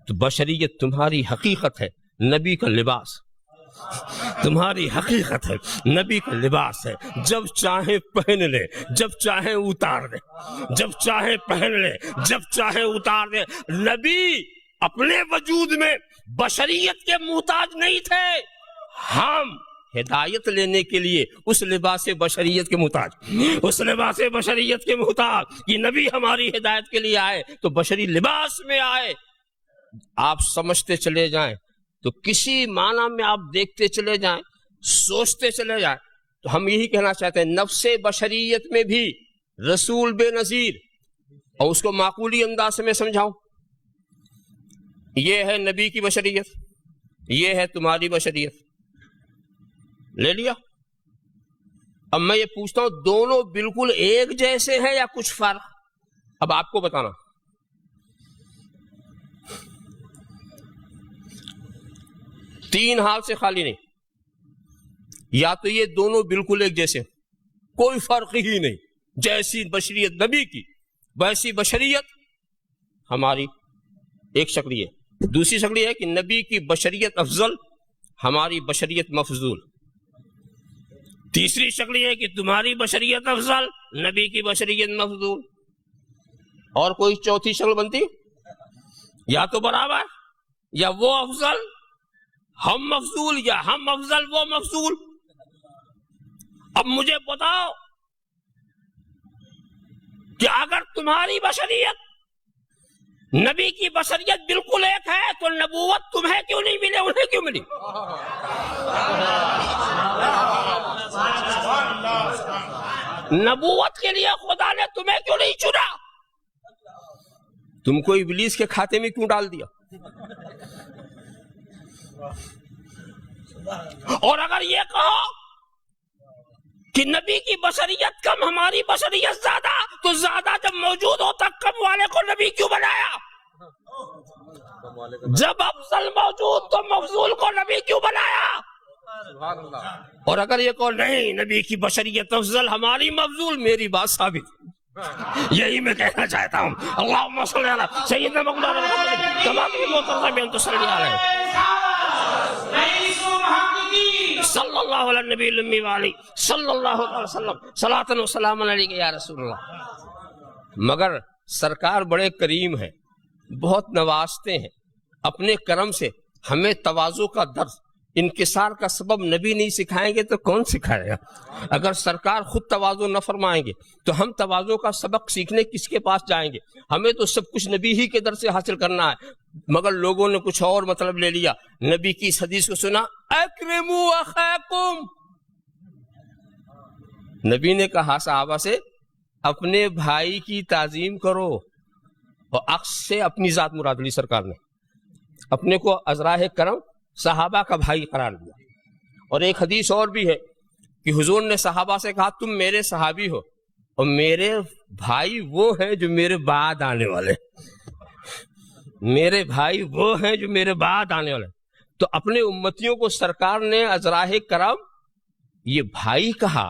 Speaker 1: تو بشریت تمہاری حقیقت ہے، نبی کا لباس. تمہاری حقیقت ہے، نبی کا لباس ہے. جب چاہیں پہن لے، جب چاہیں اتار دے، جب چاہیں پہن لے، جب چاہیں اتار دے. نبی اپنے وجود میں بشریت کے محتاج نہیں تھے، ہم ہدایت لینے کے لیے اس لباس بشریت کے محتاج، اس لباس بشریت کے محتاج. یہ نبی ہماری ہدایت کے لیے آئے تو بشری لباس میں آئے. آپ سمجھتے چلے جائیں تو کسی معنی میں آپ دیکھتے چلے جائیں، سوچتے چلے جائیں تو ہم یہی کہنا چاہتے ہیں نفس بشریت میں بھی رسول بے نظیر. اور اس کو معقولی انداز سے میں سمجھاؤں، یہ ہے نبی کی بشریت، یہ ہے تمہاری بشریت. لے لیا. اب میں یہ پوچھتا ہوں دونوں بالکل ایک جیسے ہیں یا کچھ فرق؟ اب آپ کو بتانا. تین حال سے خالی نہیں. یا تو یہ دونوں بالکل ایک جیسے، کوئی فرق ہی نہیں، جیسی بشریت نبی کی ویسی بشریت ہماری. ایک شکل یہ. دوسری شکل یہ ہے کہ نبی کی بشریت افضل، ہماری بشریت مفضول. تیسری شکل یہ ہے کہ تمہاری بشریت افضل، نبی کی بشریت مفضول. اور کوئی چوتھی شکل بنتی؟ یا تو برابر، یا وہ افضل ہم مفضول، یا ہم افضل وہ مفضول. اب مجھے بتاؤ کہ اگر تمہاری بشریت نبی کی بشریت بالکل ایک ہے تو نبوت تمہیں کیوں نہیں ملی، انہیں کیوں ملی؟ نبوت کے لیے خدا نے تمہیں کیوں نہیں چنا؟ تم کو ابلیس کے کھاتے میں کیوں ڈال دیا؟ اور اگر یہ کہو کہ نبی کی بشریت کم ہماری بشریت زیادہ، تو زیادہ جب موجود ہوتا کم والے کو نبی کیوں بنایا؟ جب افضل موجود تو مفضول کو نبی کیوں بنایا؟ اور اگر یہ کہو نہیں نبی کی بشریت افضل ہماری مفضول، میری بات ثابت. یہی میں کہنا چاہتا ہوں. اللہم صلی علی سیدنا مولانا محمد کما کہ محترم بین تصلی علیہ صلی اللہ علیہ نبی الامی والی صلی اللہ علیہ وسلم صلاۃ و سلام علیک یا رسول اللہ. مگر سرکار بڑے کریم ہیں، بہت نوازتے ہیں. اپنے کرم سے ہمیں تواضع کا درس، انکسار کا سبب نبی نہیں سکھائیں گے تو کون سکھائے گا؟ اگر سرکار خود تواضع نہ فرمائیں گے تو ہم تواضع کا سبق سیکھنے کس کے پاس جائیں گے؟ ہمیں تو سب کچھ نبی ہی کے در سے حاصل کرنا ہے. مگر لوگوں نے کچھ اور مطلب لے لیا. نبی کی اس حدیث کو سنا، اکرموا اخاکم. نبی نے کہا صحابہ سے اپنے بھائی کی تعظیم کرو، اور عکس سے اپنی ذات مراد لی. سرکار نے اپنے کو ازراہ کرم صحابہ کا بھائی قرار دیا. اور ایک حدیث اور بھی ہے کہ حضور نے صحابہ سے کہا تم میرے صحابی ہو اور میرے بھائی وہ ہیں جو میرے بعد آنے والے، میرے بھائی وہ ہیں جو میرے بعد آنے والے. تو اپنے امتیوں کو سرکار نے ازراہ کرم یہ بھائی کہا.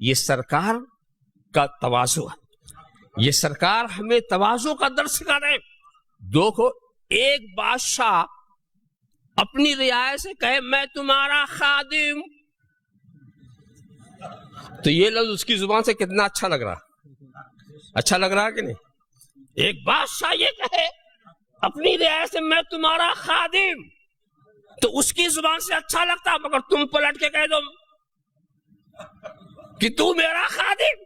Speaker 1: یہ سرکار کا تواضع ہے، یہ سرکار ہمیں تواضع کا درس سکھا رہے ہیں. دیکھو ایک بادشاہ اپنی رعایا سے کہے میں تمہارا خادم، تو یہ لفظ اس کی زبان سے کتنا اچھا لگ رہا، اچھا لگ رہا کہ نہیں؟ ایک بادشاہ یہ کہے اپنی رعایا سے میں تمہارا خادم، تو اس کی زبان سے اچھا لگتا. مگر تم پلٹ کے کہہ دو کہ تو میرا خادم،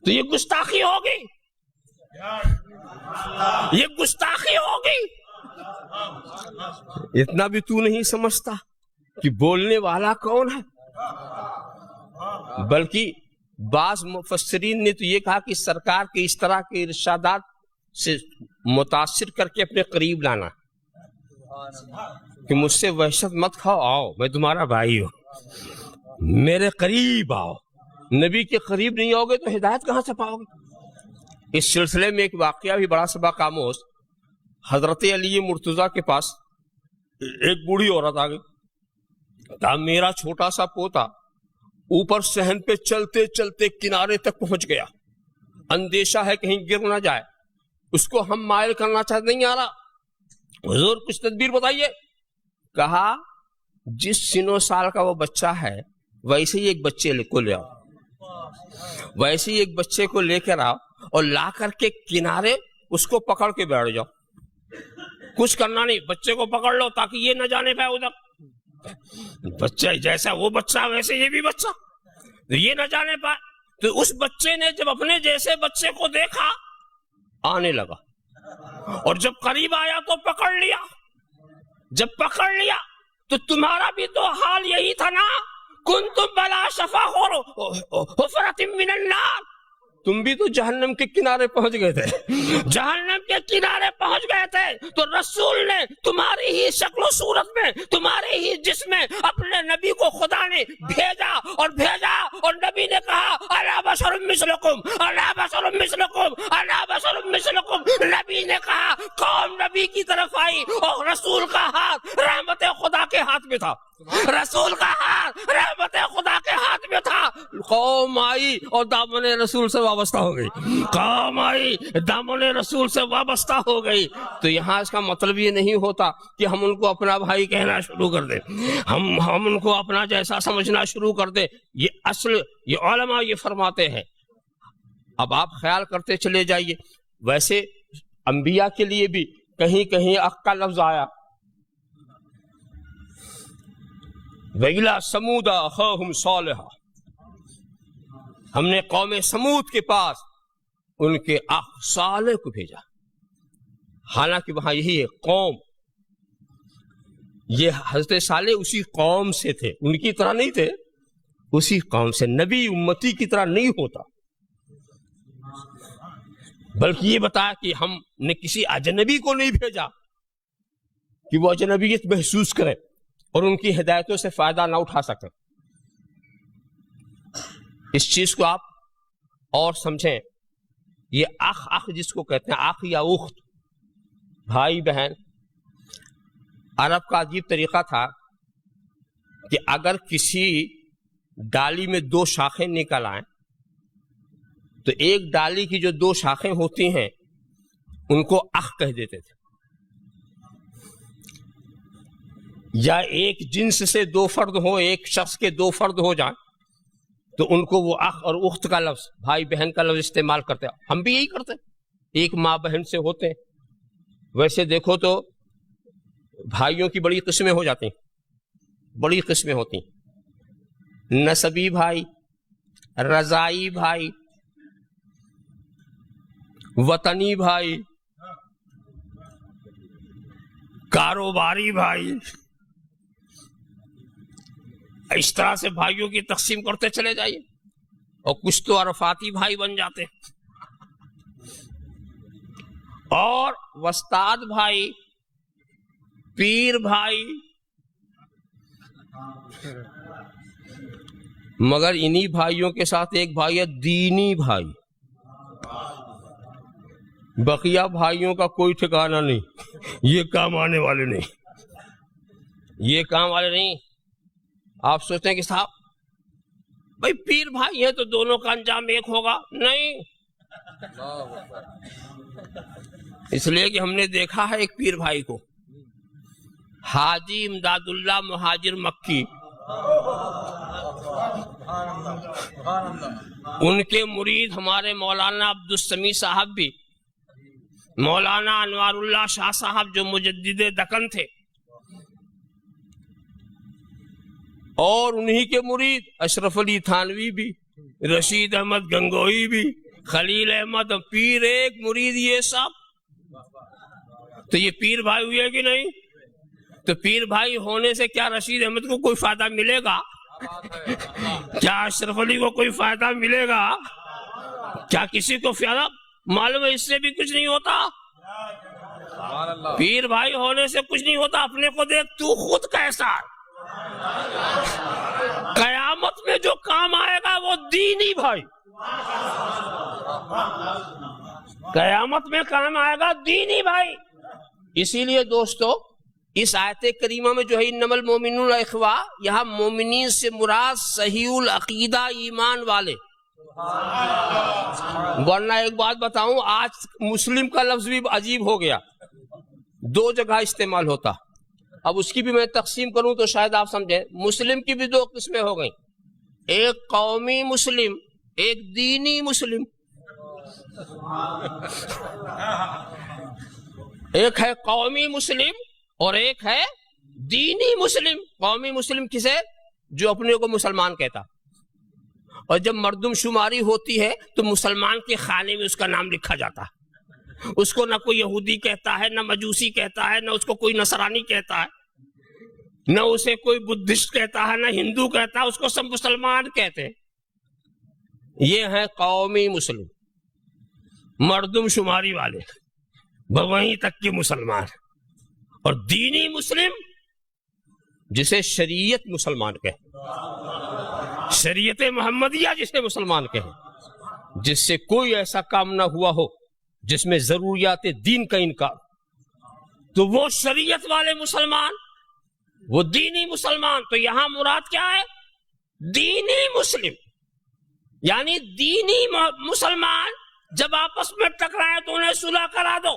Speaker 1: تو یہ گستاخی ہوگی، یہ گستاخی ہوگی. اتنا بھی تو نہیں سمجھتا کہ بولنے والا کون ہے؟ بلکہ بعض مفسرین نے تو یہ کہا کہ سرکار کے اس طرح کے ارشادات سے متاثر کر کے اپنے قریب لانا کہ مجھ سے وحشت مت کھاؤ، آؤ میں تمہارا بھائی ہوں، میرے قریب آؤ. نبی کے قریب نہیں آؤ گے تو ہدایت کہاں سے پاؤ گے؟ اس سلسلے میں ایک واقعہ بھی بڑا سبق آموز. حضرت علی مرتضیٰ کے پاس ایک بوڑھی عورت آ گئی. کہا میرا چھوٹا سا پوتا اوپر صحن پہ چلتے چلتے کنارے تک پہنچ گیا، اندیشہ ہے کہیں گر نہ جائے. اس کو ہم مائل کرنا چاہتے نہیں آ رہا، حضور کچھ تدبیر بتائیے. کہا جس سن و سال کا وہ بچہ ہے ویسے ہی ایک بچے کو لے آؤ، ویسے ہی ایک بچے کو لے کر آؤ اور لا کر کے کنارے اس کو پکڑ کے بیٹھ جاؤ. کچھ کرنا نہیں، بچے کو پکڑ لو تاکہ یہ نہ جانے پائے ادھر. بچہ جیسا وہ بچہ ویسے یہ بھی بچہ، یہ نہ جانے پائے. تو اس بچے نے جب اپنے جیسے بچے کو دیکھا آنے لگا، اور جب قریب آیا تو پکڑ لیا. جب پکڑ لیا تو تمہارا بھی تو حال یہی تھا نا، کنتم بلا شفا حفرۃ من النار، تم بھی تو جہنم کے کنارے پہنچ گئے تھے، جہنم کے کنارے پہنچ گئے تھے. تو رسول نے تمہاری ہی شکل و صورت میں، تمہارے ہی جسم میں اپنے نبی کو خدا نے بھیجا، اور نبی نے کہا انا بشر مثلکم، انا بشر مثلکم، انا بشر مثلکم. نبی نے کہا، قوم نبی کی طرف آئی اور رسول کا ہاتھ رحمت خدا کے ہاتھ میں تھا، رسول کا ہاتھ رحمت خدا کے ہاتھ میں تھا. قوم آئی اور دامن رسول سے وابستہ ہو گئی، قوم آئی دامن رسول سے وابستہ ہو گئی. تو یہاں اس کا مطلب یہ نہیں ہوتا کہ ہم ان کو اپنا بھائی کہنا شروع کر دیں، ہم ان کو اپنا جیسا سمجھنا شروع کر دیں. یہ علماء یہ فرماتے ہیں. اب آپ خیال کرتے چلے جائیے، ویسے انبیاء کے لیے بھی کہیں کہیں اخ کا لفظ آیا، وَإِلَىٰ ثَمُودَ أَخَاهُمْ صَالِحًا، ہم نے قوم سمود کے پاس ان کے اخ صالح کو بھیجا. حالانکہ وہاں یہی ہے قوم، یہ حضرت صالح اسی قوم سے تھے، ان کی طرح نہیں تھے، اسی قوم سے. نبی امتی کی طرح نہیں ہوتا، بلکہ یہ بتایا کہ ہم نے کسی اجنبی کو نہیں بھیجا کہ وہ اجنبیت محسوس کرے اور ان کی ہدایتوں سے فائدہ نہ اٹھا سکے. اس چیز کو آپ اور سمجھیں. یہ اخ جس کو کہتے ہیں، اخ یا اخت، بھائی بہن، عرب کا عجیب طریقہ تھا کہ اگر کسی ڈالی میں دو شاخیں نکل آئیں تو ایک ڈالی کی جو دو شاخیں ہوتی ہیں ان کو اخ کہہ دیتے تھے. یا ایک جنس سے دو فرد ہو، ایک شخص کے دو فرد ہو جائیں تو ان کو وہ اخ اور اخت کا لفظ، بھائی بہن کا لفظ استعمال کرتے ہیں. ہم بھی یہی کرتے ہیں، ایک ماں بہن سے ہوتے ہیں. ویسے دیکھو تو بھائیوں کی بڑی قسمیں ہو جاتی ہیں، بڑی قسمیں ہوتی ہیں. نسبی بھائی، رضائی بھائی، وطنی بھائی، کاروباری بھائی. اس طرح سے بھائیوں کی تقسیم کرتے چلے جائیے، اور کچھ تو عرفاتی بھائی بن جاتے ہیں، اور وستاد بھائی، پیر بھائی. مگر انہی بھائیوں کے ساتھ ایک بھائی ہے دینی بھائی. بقیہ بھائیوں کا کوئی ٹھکانہ نہیں، یہ کام آنے والے نہیں، یہ کام والے نہیں. آپ سوچتے ہیں کہ صاحب بھائی پیر بھائی ہے تو دونوں کا انجام ایک ہوگا، نہیں. اس لیے کہ ہم نے دیکھا ہے ایک پیر بھائی کو، حاجی امداد اللہ مہاجر مکی، ان کے مرید ہمارے مولانا عبدالسمیع صاحب بھی، مولانا انوار اللہ شاہ صاحب جو مجدد دکن تھے، اور انہی کے مرید اشرف علی تھانوی بھی، رشید احمد گنگوئی بھی، خلیل احمد، پیر ایک مرید یہ سب. تو یہ پیر بھائی ہوئے کہ نہیں؟ تو پیر بھائی ہونے سے کیا رشید احمد کو کوئی فائدہ ملے گا؟ کیا اشرف علی کو کوئی فائدہ ملے گا؟ کیا کسی کو فائدہ معلوم ہے؟ اس سے بھی کچھ نہیں ہوتا. پیر بھائی ہونے سے کچھ نہیں ہوتا. اپنے کو دیکھ تو خود کیسا. قیامت میں جو کام آئے گا وہ دینی بھائی، قیامت میں کام آئے گا دینی بھائی. اسی لیے دوستو اس آیت کریمہ میں جو ہے انما المؤمنون اخوہ، یہاں مومنین سے مراد صحیح العقیدہ ایمان والے، ورنہ ایک بات بتاؤں، آج مسلم کا لفظ بھی عجیب ہو گیا، 2 جگہ استعمال ہوتا. اب اس کی بھی میں تقسیم کروں تو شاید آپ سمجھیں. مسلم کی بھی 2 قسمیں ہو گئیں، ایک قومی مسلم، ایک دینی مسلم. ایک ہے قومی مسلم اور ایک ہے دینی مسلم. قومی مسلم کسے؟ جو اپنے کو مسلمان کہتا، اور جب مردم شماری ہوتی ہے تو مسلمان کے خانے میں اس کا نام لکھا جاتا. اس کو نہ کوئی یہودی کہتا ہے، نہ مجوسی کہتا ہے، نہ اس کو کوئی نصرانی کہتا ہے، نہ اسے کوئی بدھسٹ کہتا ہے، نہ ہندو کہتا ہے، اس کو سب مسلمان کہتے ہیں. یہ ہے قومی مسلم، مردم شماری والے، وہیں تک کے مسلمان. اور دینی مسلم جسے شریعت مسلمان کہے، شریعت محمدیہ جسے مسلمان کہے، جس سے کوئی ایسا کام نہ ہوا ہو جس میں ضروریات دین کا انکار، تو وہ شریعت والے مسلمان، وہ دینی مسلمان. تو یہاں مراد کیا ہے؟ دینی مسلم. یعنی دینی مسلمان جب آپس میں ٹکرائے تو انہیں صلح کرا دو.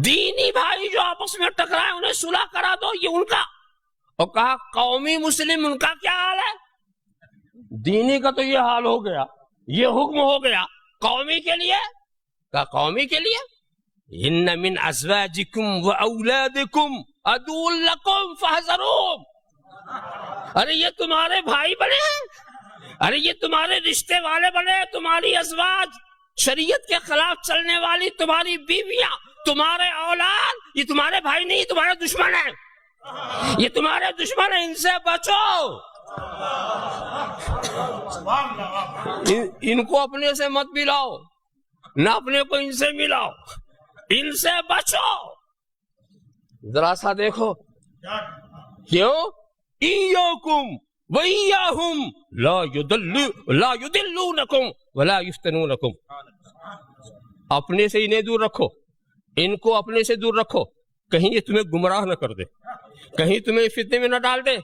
Speaker 1: دینی بھائی جو آپس میں ٹکرائے انہیں صلح کرا دو، یہ ان کا. اور کہا قومی مسلم، ان کا کیا حال ہے؟ دینی کا تو یہ حال ہو گیا، یہ حکم ہو گیا. قومی کے لیے کہا، قومی کے لیے ان من ازواجکم و اولادکم عدو لکم فاحذروہم. ارے یہ تمہارے بھائی بنے ہیں، ارے یہ تمہارے رشتے والے بنے، تمہاری ازواج، شریعت کے خلاف چلنے والی تمہاری بیویاں، تمہارے اولاد، یہ تمہارے بھائی نہیں، تمہارے دشمن ہیں، یہ تمہارے دشمن ہیں، ان سے بچو. ان کو اپنے سے مت ملاؤ، نہ اپنے کو ان سے ملاؤ، ان سے بچو. ذرا سا دیکھو کیوں؟ ایاکم وایاہم لا یضلونکم ولا یفتنونکم. اپنے سے انہیں دور رکھو، ان کو اپنے سے دور رکھو، کہیں یہ تمہیں گمراہ نہ کر دے، کہیں تمہیں فتنے میں نہ ڈال دے.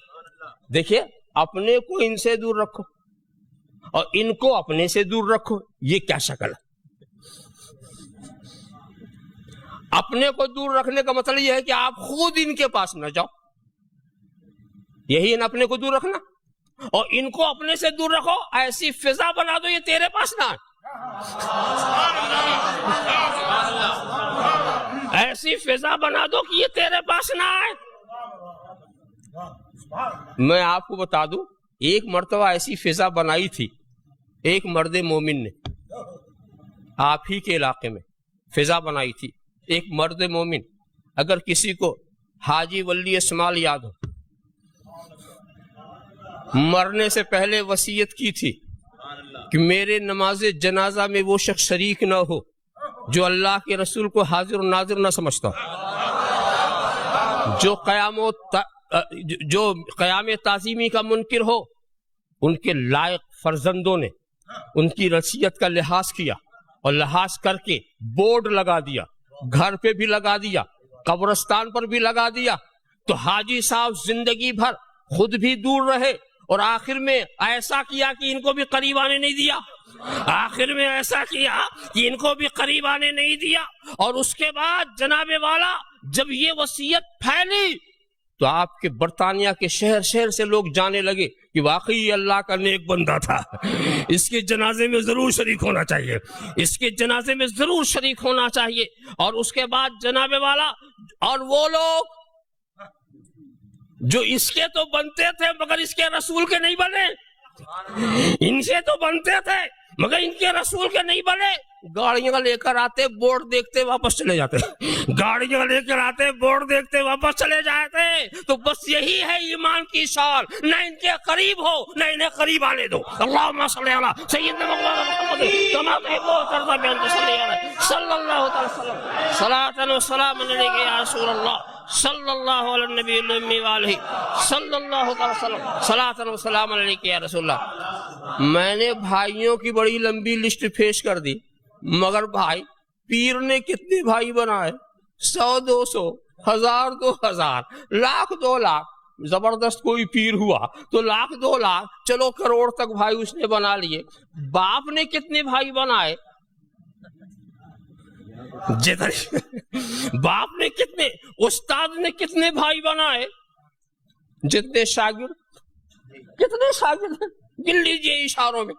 Speaker 1: دیکھیے، اپنے کو ان سے دور رکھو اور ان کو اپنے سے دور رکھو. یہ کیا شکل ہے؟ اپنے کو دور رکھنے کا مطلب یہ ہے کہ آپ خود ان کے پاس نہ جاؤ، یہی ہے نا اپنے کو دور رکھنا. اور ان کو اپنے سے دور رکھو، ایسی فضا بنا دو یہ تیرے پاس نہ آئے، ایسی فضا بنا دو کہ یہ تیرے پاس نہ آئے. میں آپ کو بتا دوں، ایک مرتبہ ایسی فضا بنائی تھی ایک مرد مومن نے، آپ ہی کے علاقے میں فضا بنائی تھی ایک مرد مومن. اگر کسی کو حاجی ولی اسماعیل یاد ہو، مرنے سے پہلے وصیت کی تھی کہ میرے نماز جنازہ میں وہ شخص شریک نہ ہو جو اللہ کے رسول کو حاضر و ناظر نہ سمجھتا، جو قیام تعظیمی کا منکر ہو. ان کے لائق فرزندوں نے ان کی رثیت کا لحاظ کیا اور لحاظ کر کے بورڈ لگا دیا، گھر پہ بھی لگا دیا، قبرستان پر بھی لگا دیا. تو حاجی صاحب زندگی بھر خود بھی دور رہے اور آخر میں ایسا کیا کہ ان کو بھی قریب آنے نہیں دیا، آخر میں ایسا کیا کہ ان کو بھی قریب آنے نہیں دیا. اور اس کے بعد جناب والا جب یہ وصیت پھیلی تو آپ کے برطانیہ کے شہر شہر سے لوگ جانے لگے کہ واقعی اللہ کا نیک بندہ تھا، اس کے جنازے میں ضرور شریک ہونا چاہیے، اس کے جنازے میں ضرور شریک ہونا چاہیے. اور اس کے بعد جناب والا، اور وہ لوگ جو اس کے تو بنتے تھے مگر اس کے رسول کے نہیں بنے، ان سے تو بنتے تھے مگر ان کے رسول کے نہیں بنے. گاڑیاں لے کر آتے، بورڈ دیکھتے واپس چلے جاتے، گاڑیاں لے کر آتے، بورڈ دیکھتے واپس چلے جاتے. تو بس یہی ہے ایمان کی شان، نہ ان کے قریب ہو نہ انہیں قریب آنے دو. اللہم صلی علی سیدنا محمد کما تحب و ترضى بأن تصلي عليه صلی اللہ تعالی وسلم صلاۃ و سلام علیک یا رسول اللہ صلی اللہ علی النبی الامی وآلہ صلی اللہ تعالی وسلم صلاۃ و سلام علیک یا رسول اللہ. میں نے بھائیوں کی بڑی لمبی لسٹ پیش کر دی، مگر بھائی پیر نے کتنے بھائی بنائے؟ 100 200 1000 2000 لاکھ 2 لاکھ. زبردست کوئی پیر ہوا تو 1,00,000 2,00,000 چلو کروڑ تک بھائی اس نے بنا لیے. باپ نے کتنے بھائی بنائے؟ باپ نے کتنے، استاد نے کتنے بھائی بنائے؟ جتنے شاگرد. کتنے شاگرد گن لیجیے اشاروں میں،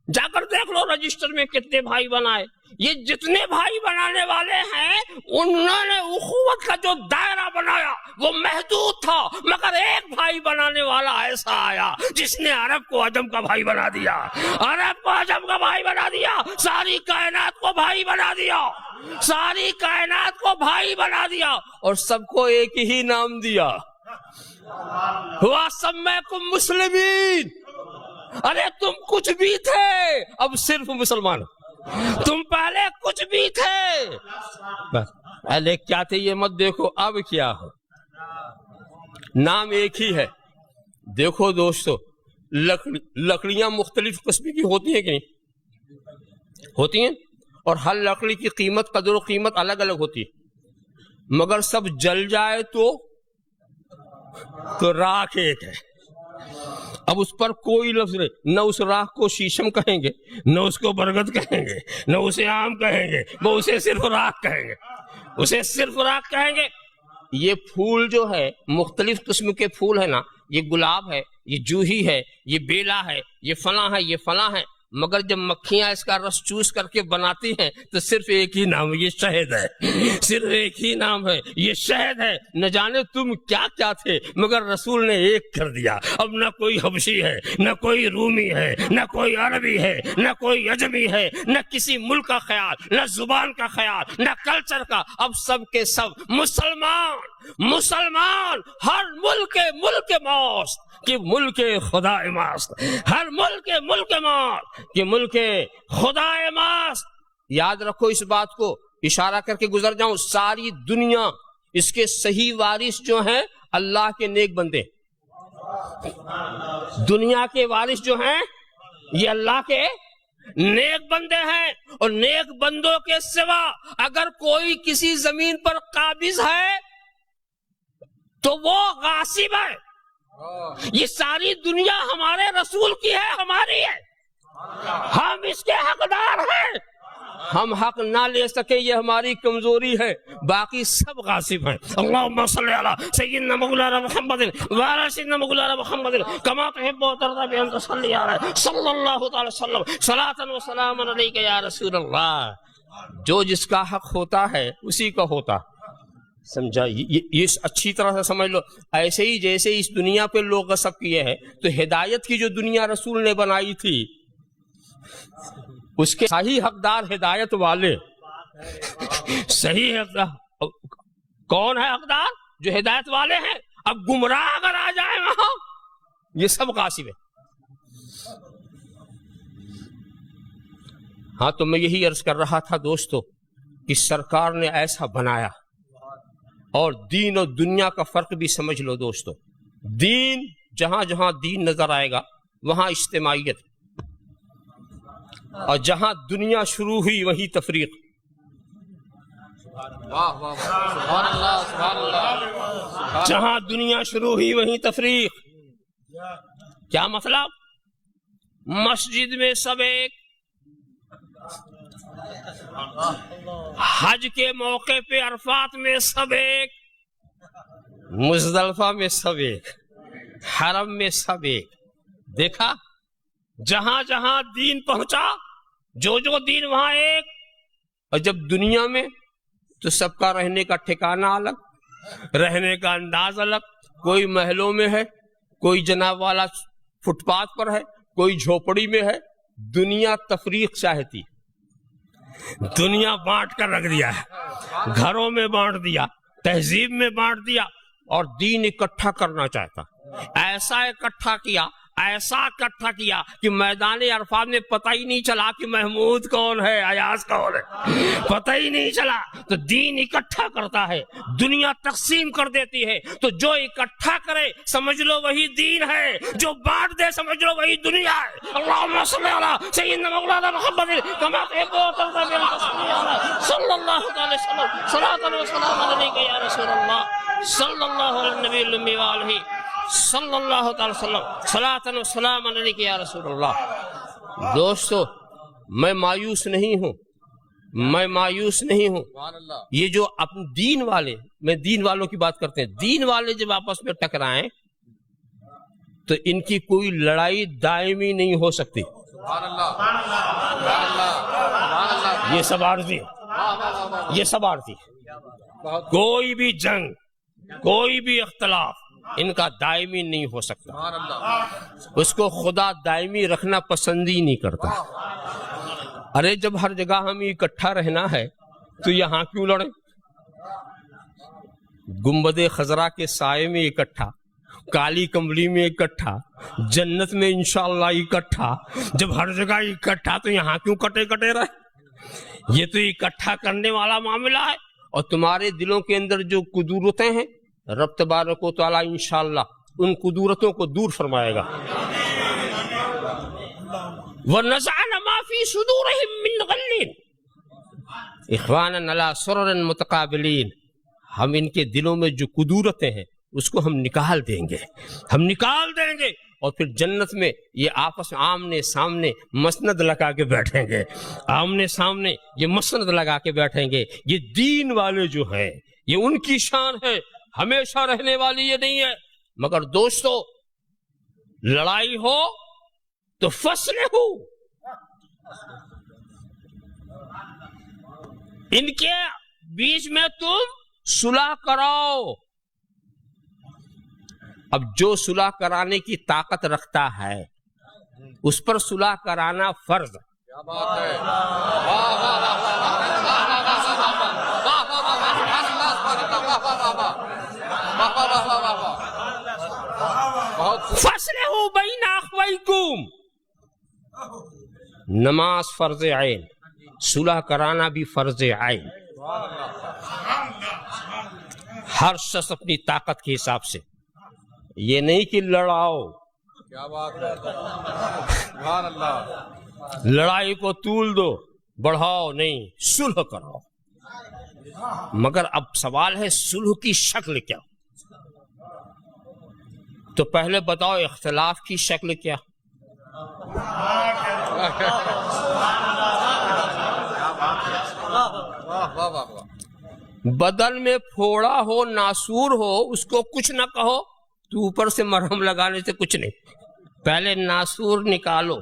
Speaker 1: جا کر دیکھ لو رجسٹر میں کتنے بھائی بنائے. یہ جتنے بھائی بنانے والے ہیں انہوں نے اخوت کا جو دائرہ بنایا وہ محدود تھا، مگر ایک بھائی بنانے والا ایسا آیا جس نے عرب کو عجم کا بھائی بنا دیا، عرب کو عجم کا بھائی بنا دیا، ساری کائنات کو بھائی بنا دیا، ساری کائنات کو بھائی بنا دیا، اور سب کو ایک ہی نام دیا، وَسَمَّاكُمْ مُسْلِمِينَ. ارے تم کچھ بھی تھے، اب صرف مسلمان. تم پہلے کچھ بھی تھے، پہلے کیا تھے یہ مت دیکھو، اب کیا ہو. نام ایک ہی ہے. دیکھو دوستو، لکڑیاں مختلف قسم کی ہوتی ہیں کہ نہیں ہوتی ہیں، اور ہر لکڑی کی قیمت، قدر و قیمت الگ الگ ہوتی ہے، مگر سب جل جائے تو راکھ ایک ہے. اب اس پر کوئی لفظ نہیں، نہ اس راکھ کو شیشم کہیں گے، نہ اس کو برگد کہیں گے، نہ اسے آم کہیں گے، وہ اسے صرف راکھ کہیں گے، اسے صرف راکھ کہیں گے. یہ پھول جو ہے مختلف قسم کے پھول ہے نا، یہ گلاب ہے، یہ جوہی ہے، یہ بیلا ہے، یہ فلاں ہے، یہ فلاں ہے، مگر جب مکھیاں اس کا رس چوس کر کے بناتی ہیں تو صرف ایک ہی نام ہے، یہ شہد ہے، صرف ایک ہی نام ہے، یہ شہد ہے. نہ جانے تم کیا کیا تھے، مگر رسول نے ایک کر دیا. اب نہ کوئی حبشی ہے، نہ کوئی رومی ہے، نہ کوئی عربی ہے، نہ کوئی عجمی ہے، نہ کسی ملک کا خیال، نہ زبان کا خیال، نہ کلچر کا. اب سب کے سب مسلمان. مسلمان ہر ملک ماست کہ ملک خدا ماست، ہر ملک ماست کہ ملک خدا ماست. یاد رکھو اس بات کو، اشارہ کر کے گزر جاؤں. ساری دنیا اس کے صحیح وارث جو ہیں اللہ کے نیک بندے. دنیا کے وارث جو ہیں یہ اللہ کے نیک بندے ہیں، اور نیک بندوں کے سوا اگر کوئی کسی زمین پر قابض ہے تو وہ غاصب ہے. یہ ساری دنیا ہمارے رسول کی ہے، ہماری ہے، ہم اس کے حقدار ہیں. ہم حق نہ لے سکے یہ ہماری کمزوری ہے، باقی سب غاصب ہیں. اللہم صلی علی سیدنا مولانا محمد وعلی سیدنا مولانا محمد کما تحب و ترضی بان تصلی علی صلی اللہ تعالی وسلم صلاۃ و سلام علیک یا رسول اللہ. جو جس کا حق ہوتا ہے اسی کا ہوتا. سمجھا؟ یہ اچھی طرح سے سمجھ لو. ایسے ہی جیسے اس دنیا پہ لوگ غصب کیے ہیں تو ہدایت کی جو دنیا رسول نے بنائی تھی اس کے صحیح حقدار ہدایت والے. صحیح حقدار کون ہے؟ حقدار جو ہدایت والے ہیں. اب گمراہ اگر آ جائے وہاں یہ سب غاصب ہے. ہاں تو میں یہی عرض کر رہا تھا دوستو کہ سرکار نے ایسا بنایا. اور دین اور دنیا کا فرق بھی سمجھ لو دوستو. دین جہاں جہاں دین نظر آئے گا وہاں اجتماعیت، اور جہاں دنیا شروع ہوئی وہیں تفریق. جہاں دنیا شروع ہوئی وہیں تفریق. کیا مطلب؟ مسجد میں سب ایک، حج کے موقع پہ عرفات میں سب ایک، مزدلفہ میں سب ایک، حرم میں سب ایک. دیکھا جہاں جہاں دین پہنچا جو دین وہاں ایک. اور جب دنیا میں تو سب کا رہنے کا ٹھکانہ الگ، رہنے کا انداز الگ. کوئی محلوں میں ہے، کوئی جناب والا فٹ پاتھ پر ہے، کوئی جھوپڑی میں ہے. دنیا تفریق چاہتی، دنیا بانٹ کر رکھ دیا ہے، گھروں میں بانٹ دیا، تہذیب میں بانٹ دیا، اور دین اکٹھا کرنا چاہتا. ایسا اکٹھا کیا، ایسا اکٹھا کیا کہ میدان عرفات میں پتہ ہی نہیں چلا کہ محمود کون ہے، ایاز کون ہے، پتہ ہی نہیں چلا. تو دین اکٹھا کرتا ہے، دنیا تقسیم کر دیتی ہے. تو جو اکٹھا کرے سمجھ لو وہی دین ہے، جو بانٹ دے سمجھ لو وہی دنیا ہے. اللہم صلی علی سیدنا مولانا محمد کما تحب و ترضی بان تصلی علی صلی اللہ تعالی وسلم صلاۃ و سلام علیک یا رسول اللہ صلی اللہ علی النبی الامی وآلہ صلی اللہ تعالی وسلم صلاۃ و سلام علیک یا رسول اللہ۔ دوستو میں مایوس نہیں ہوں، میں مایوس نہیں ہوں۔ یہ جو اپنے دین والے، میں دین والوں کی بات کرتے ہیں، دین والے جب آپس میں ٹکرائیں تو ان کی کوئی لڑائی دائمی نہیں ہو سکتی۔ یہ سب عارضی ہے، یہ سب عارضی ہے۔ کوئی بھی جنگ، کوئی بھی اختلاف ان کا دائمی نہیں ہو سکتا۔ اس کو خدا دائمی رکھنا پسند ہی نہیں کرتا۔ ارے جب ہر جگہ ہمیں اکٹھا رہنا ہے تو یہاں کیوں لڑیں؟ گنبد خضرا کے سائے میں اکٹھا، کالی کمبلی میں اکٹھا، جنت میں انشاءاللہ اکٹھا، جب ہر جگہ اکٹھا تو یہاں کیوں کٹے کٹے رہے؟ یہ تو اکٹھا کرنے والا معاملہ ہے۔ اور تمہارے دلوں کے اندر جو قدورتیں ہیں رب تبارک و تعالیٰ انشاءاللہ ان قدورتوں کو دور فرمائے گا۔ وَنَزَعْنَا مَا فِي صُدُورِهِم مِّن غِلٍّ إِخْوَانًا عَلَىٰ سُرُرٍ مُتَقَابِلِينَ۔ ہم ان کے دلوں میں جو قدورتیں ہیں اس کو ہم نکال دیں گے، ہم نکال دیں گے، اور پھر جنت میں یہ آپس میں آمنے سامنے مسند لگا کے بیٹھیں گے، آمنے سامنے یہ مسند لگا کے بیٹھیں گے۔ یہ دین والے جو ہیں یہ ان کی شان ہے، ہمیشہ رہنے والی یہ نہیں ہے۔ مگر دوستو لڑائی ہو تو فصل ہو، ان کے بیچ میں تم صلح کراؤ۔ اب جو صلح کرانے کی طاقت رکھتا ہے اس پر صلح کرانا فرض ہے۔ فَأَصْلِحُوا بَيْنَ أَخَوَيْكُمْ، نماز فرض عین، صلح کرانا بھی فرض عین۔ ہر شخص اپنی طاقت کے حساب سے، یہ نہیں کہ لڑاؤ،
Speaker 2: کیا بات ہے، سبحان اللہ،
Speaker 1: لڑائی کو طول دو، بڑھاؤ نہیں، صلح کرو۔ مگر اب سوال ہے صلح کی شکل کیا؟ تو پہلے بتاؤ اختلاف کی شکل کیا؟ بدن میں پھوڑا ہو، ناسور ہو، اس کو کچھ نہ کہو تو اوپر سے مرہم لگانے سے کچھ نہیں، پہلے ناسور نکالو۔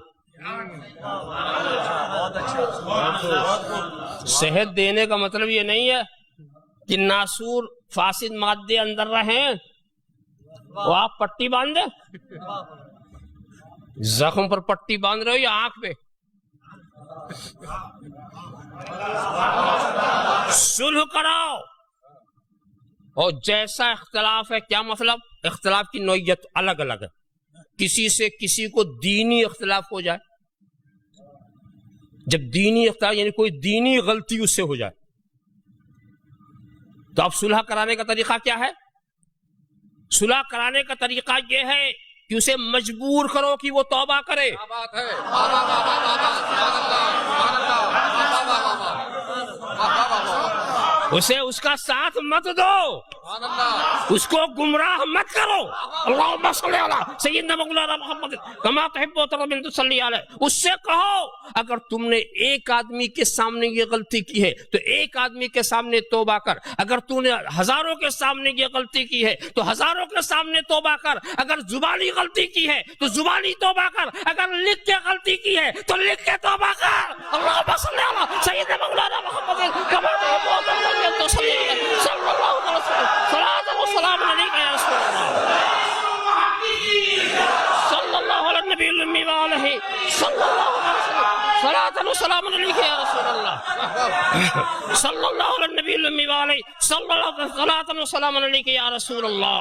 Speaker 1: صحت دینے کا مطلب یہ نہیں ہے کہ ناسور فاسد مادے اندر رہیں وہ آپ پٹی باندھ دیں، زخم پر پٹی باندھ رہے ہو یا آنکھ پہ؟ صلح کراؤ۔ اور جیسا اختلاف ہے، کیا مطلب؟ اختلاف کی نوعیت الگ الگ ہے۔ کسی سے کسی کو دینی اختلاف ہو جائے، جب دینی اختلاف یعنی کوئی دینی غلطی اس سے ہو جائے تو اب صلح کرانے کا طریقہ کیا ہے؟ صلح کرانے کا طریقہ یہ ہے کہ اسے مجبور کرو کہ وہ توبہ کرے۔
Speaker 2: کیا بات ہے،
Speaker 1: اسے اس کا ساتھ مت دو، اس کو گمراہ مت کرو۔ اللہم صلی علی سیدنا مولانا محمد کما تحب و ترضی تصلی علیہ۔ اس سے کہو اگر تم نے ایک آدمی کے سامنے یہ غلطی کی ہے تو ایک آدمی کے سامنے توبہ کر، اگر تو نے ہزاروں کے سامنے یہ غلطی کی ہے تو ہزاروں کے سامنے توبہ کر، اگر زبانی غلطی کی ہے تو زبانی توبہ کر، اگر لکھ کے غلطی کی ہے تو لکھ کے توبہ کر۔ اللہم صلی علی سیدنا مولانا محمد کما تحب و ترضی تصلی علیہ صلی اللہ علیہ وسلم۔ صلاۃ و سلام علیک یا رسول اللہ صلی اللہ علیہ نبی الامی وآلہ صلی اللہ علیہ وسلم۔ صلاۃ و سلام علیک یا رسول اللہ صلی اللہ علیہ نبی الامی وآلہ صلی اللہ علیہ وسلم۔ صلاۃ و سلام علیک یا رسول اللہ۔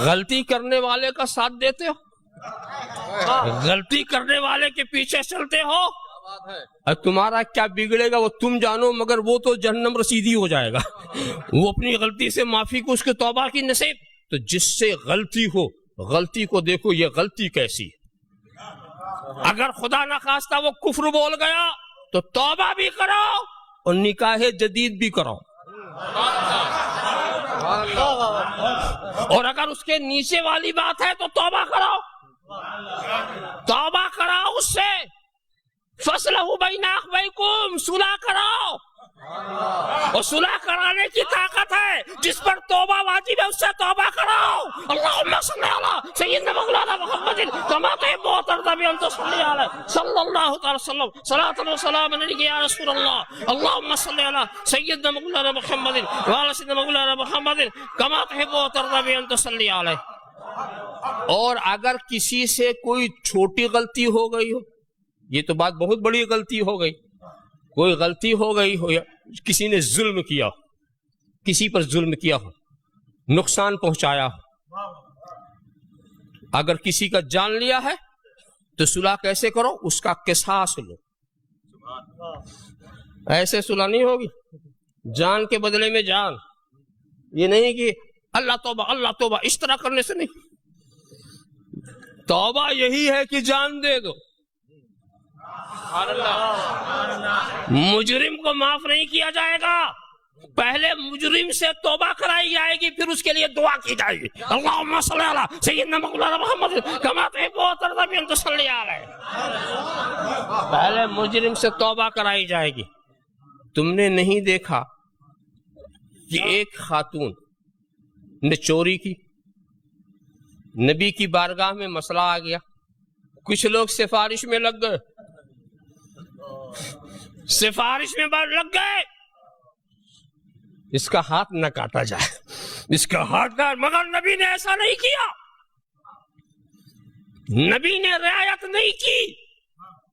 Speaker 1: غلطی کرنے والے کا ساتھ دیتے ہو، غلطی کرنے والے کے پیچھے چلتے ہو، تمہارا کیا بگڑے گا وہ تم جانو، مگر وہ تو جہنم رسیدی ہو جائے گا۔ وہ اپنی غلطی سے معافی کو، اس کے توبہ کی نصیب۔ تو جس سے غلطی ہو، غلطی کو دیکھو یہ غلطی کیسی ہے۔ اگر خدا نخواستہ وہ کفر بول گیا تو توبہ بھی کرو اور نکاح جدید بھی کرو۔ اور اگر اس کے نیچے والی بات ہے تو توبہ کراؤ، توبہ کراؤ اس سے، فَأَصْلِحُوا بَيْنَ أَخَوَيْكُمْ، صلح کراؤ، اور صلح کرانے کی طاقت ہے، جس پر توبہ واجب ہے اس سے توبہ کراؤ۔ اللہم صلی علی سیدنا مولانا محمد کما تحب و ترضی ان تصلی علیہ صلی اللہ تعالی وسلم صلاۃ و سلام علیک یا رسول اللہ۔ اللہم صلی علی سیدنا مولانا محمد وعلی سیدنا مولانا محمد کما تحب و ترضی ان تصلی علیہ۔ اور اگر کسی سے کوئی چھوٹی غلطی ہو گئی ہو، یہ تو بات بہت بڑی غلطی ہو گئی، کوئی غلطی ہو گئی ہو، یا کسی نے ظلم کیا ہو، کسی پر ظلم کیا ہو، نقصان پہنچایا ہو، اگر کسی کا جان لیا ہے تو صلح کیسے کرو؟ اس کا قصاص لو۔ ایسے صلح نہیں ہوگی جان کے بدلے میں جان، یہ نہیں کہ اللہ توبہ اللہ توبہ، اس طرح کرنے سے نہیں۔ توبہ یہی ہے کہ جان دے دو۔ مجرم کو معاف نہیں کیا جائے گا، پہلے مجرم سے توبہ کرائی جائے گی، پھر اس کے لیے دعا کی جائے گی۔ اللہم صلی علی سیدنا مولانا محمد کما تحب و ترضی ان تصلی علیہ۔ پہلے مجرم سے توبہ کرائی جائے گی۔ تم نے نہیں دیکھا کہ ایک خاتون نے چوری کی، نبی کی بارگاہ میں مسئلہ آ گیا، کچھ لوگ سفارش میں لگ گئے، سفارش میں لگ گئے، اس کا ہاتھ نہ کاٹا جائے، اس کا ہاتھ کاٹ، مگر نبی نے ایسا نہیں کیا، نبی نے رعایت نہیں کی،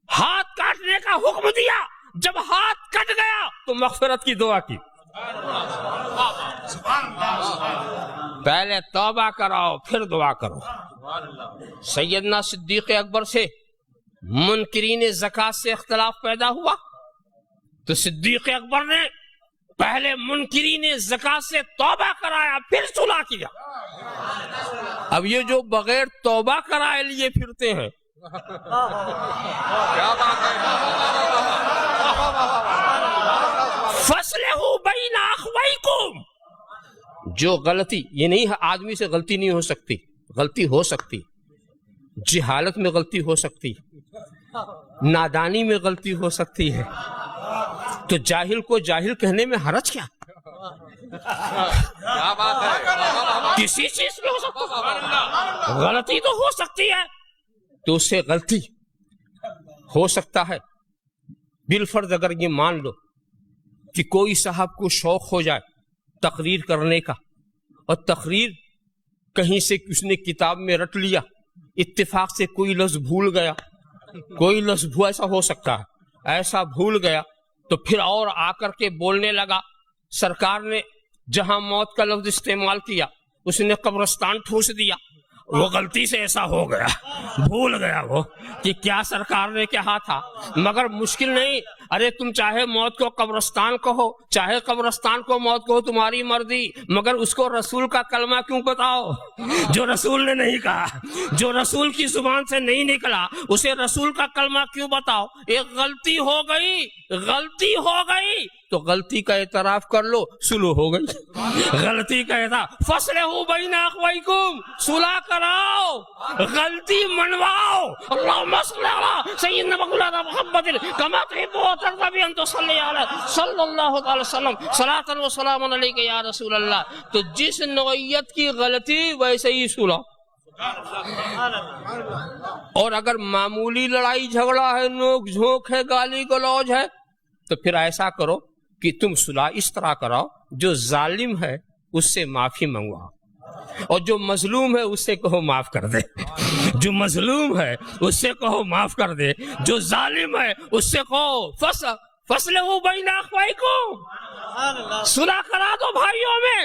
Speaker 1: ہاتھ کاٹنے کا حکم دیا، جب ہاتھ کٹ گیا تو مغفرت کی دعا کی۔ پہلے توبہ کراؤ پھر دعا کرو۔ سیدنا صدیق اکبر سے منکرین زکوٰۃ سے اختلاف پیدا ہوا تو صدیق اکبر نے پہلے منکرین زکوٰۃ سے توبہ کرایا پھر صلح کیا۔ اب یہ جو بغیر توبہ کرائے لیے پھرتے ہیں، فَأَصْلِحُوا بَيْنَ أَخَوَيْكُمْ، جو غلطی، یہ نہیں ہے آدمی سے غلطی نہیں ہو سکتی، غلطی ہو سکتی، جہالت میں غلطی ہو سکتی، نادانی میں غلطی ہو سکتی ہے، تو جاہل کو جاہل کہنے میں حرج کیا؟ کسی چیز میں ہو سکتا، غلطی تو ہو سکتی ہے، تو اس سے غلطی ہو سکتا ہے۔ بالفرض اگر یہ مان لو کہ کوئی صاحب کو شوق ہو جائے تقریر کرنے کا، اور تقریر کہیں سے اس نے کتاب میں رٹ لیا، اتفاق سے کوئی لفظ بھول گیا، کوئی لفظ ایسا ہو سکتا ہے، ایسا بھول گیا تو پھر اور آ کر کے بولنے لگا، سرکار نے جہاں موت کا لفظ استعمال کیا اس نے قبرستان ٹھوس دیا، وہ غلطی سے ایسا ہو گیا، بھول گیا وہ کہ کیا سرکار نے کہا تھا، مگر مشکل نہیں، ارے تم چاہے موت کو قبرستان کہو چاہے قبرستان کو موت کہو، تمہاری مرضی، مگر اس کو رسول کا کلمہ کیوں بتاؤ جو رسول نے نہیں کہا، جو رسول کی زبان سے نہیں نکلا اسے رسول کا کلمہ کیوں بتاؤ؟ ایک غلطی ہو گئی، غلطی ہو گئی تو غلطی کا اعتراف کر لو، صلح ہو گئی۔ غلطی کا اعتراف، فَأَصْلِحُوا بَيْنَ أَخَوَيْكُمْ، صلح کراؤ، غلطی منواؤ۔ اللہم صلی علی سیدنا مولانا محمد کما تحب و ترضی ان تصلی علیہ صلی اللہ تعالی وسلم صلاۃ و سلام علیک یا رسول اللہ۔ تو جس نوعیت کی غلطی ویسے ہی صلح۔ اور اگر معمولی لڑائی جھگڑا ہے، نوک جھونک ہے، گالی گلوج ہے، تو پھر ایسا کرو کہ تم صلح اس طرح کراؤ، جو ظالم ہے اس سے معافی منگواؤ، اور جو مظلوم ہے اس سے کہو معاف کر دے، جو مظلوم ہے اس سے کہو معاف کر دے، جو ظالم ہے اس سے کہو فَأَصْلِحُوا بَيْنَ أَخَوَيْكُمْ، صلح کرا دو بھائیوں میں۔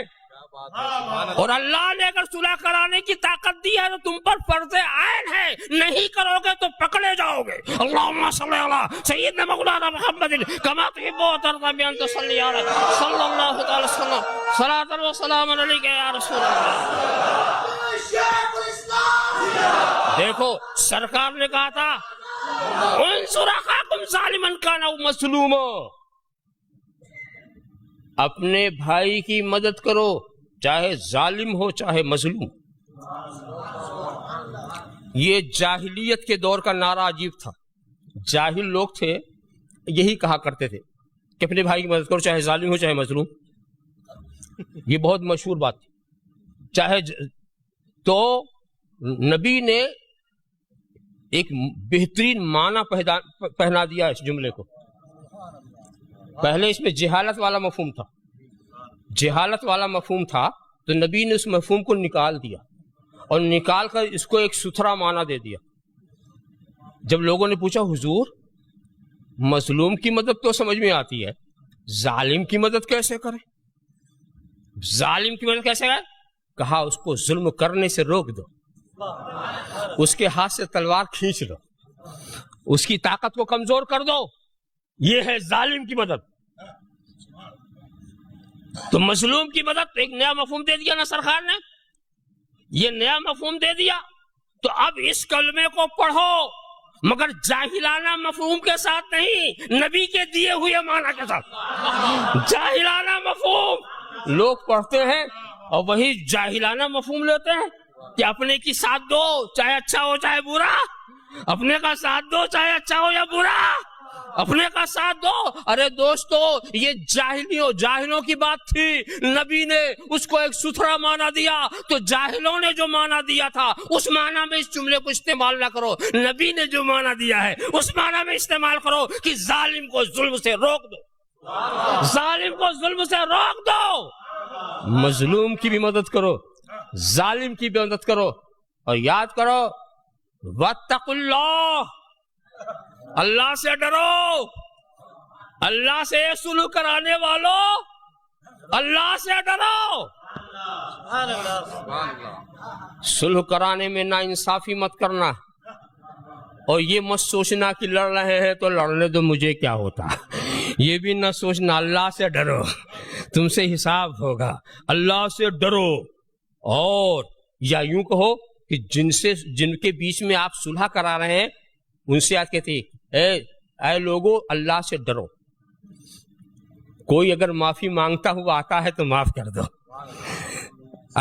Speaker 1: اور اللہ نے اگر صلح کرانے کی طاقت دی ہے تو تم پر فرض عین ہے، نہیں کرو گے تو پکڑے جاؤ گے۔ اللہم صلی علی سیدنا مولانا محمد کما تحب و ترضی ان تصلی علیہ صلی اللہ تعالی وسلم صلاۃ و سلام علیک یا رسول اللہ۔ دیکھو سرکار نے کہا تھا انصر اخاکم ظالما کان او مظلوما، اپنے بھائی کی مدد کرو چاہے ظالم ہو چاہے مظلوم. یہ جاہلیت کے دور کا نعرہ عجیب تھا. جاہل لوگ تھے یہی کہا کرتے تھے کہ اپنے بھائی کی مدد کرو چاہے ظالم ہو چاہے مظلوم. یہ بہت مشہور بات تھی. تو نبی نے ایک بہترین معنی پہنا دیا اس جملے کو. پہلے اس میں جہالت والا مفہوم تھا تو نبی نے اس مفہوم کو نکال دیا اور نکال کر اس کو ایک ستھرا معنی دے دیا. جب لوگوں نے پوچھا حضور مظلوم کی مدد تو سمجھ میں آتی ہے, ظالم کی مدد کیسے کریں؟ کہا اس کو ظلم کرنے سے روک دو, اس کے ہاتھ سے تلوار کھینچ لو, اس کی طاقت کو کمزور کر دو. یہ ہے ظالم کی مدد. تو مظلوم کی مدد ایک نیا مفہوم دے دیا نا سرکار نے, یہ نیا مفہوم دے دیا. تو اب اس کلمے کو پڑھو مگر جاہلانہ مفہوم کے ساتھ نہیں, نبی کے دیے ہوئے معنی کے ساتھ. جاہلانہ مفہوم لوگ پڑھتے ہیں اور وہی جاہلانہ مفہوم لیتے ہیں کہ اپنے کی ساتھ دو چاہے اچھا ہو چاہے برا, اپنے کا ساتھ دو چاہے اچھا ہو یا برا, اپنے کا ساتھ دو. ارے دوستو یہ جاہلوں کی بات تھی, نبی نے اس کو ایک ستھرا معنی دیا. تو جاہلوں نے جو معنی دیا تھا اس معنی میں اس جملے کو استعمال نہ کرو. نبی نے جو معنی دیا ہے اس معنی میں استعمال کرو کہ ظالم کو ظلم سے روک دو, ظالم کو ظلم سے روک دو. مظلوم کی بھی مدد کرو, ظالم کی بھی مدد کرو. اور یاد کرو واتقوا اللہ, اللہ سے ڈرو. اللہ سے سلوک کرانے والوں, اللہ سے ڈرو. سلوک کرانے میں نا انصافی مت کرنا اور یہ مت سوچنا کہ لڑ رہے ہیں تو لڑنے دو مجھے کیا ہوتا. یہ بھی نہ سوچنا, اللہ سے ڈرو, تم سے حساب ہوگا. اللہ سے ڈرو. اور یا یوں کہو کہ جن کے بیچ میں آپ صلح کرا رہے ہیں ان سے آج کہتے اے لوگو اللہ سے ڈرو. کوئی اگر معافی مانگتا ہوا آتا ہے تو معاف کر دو.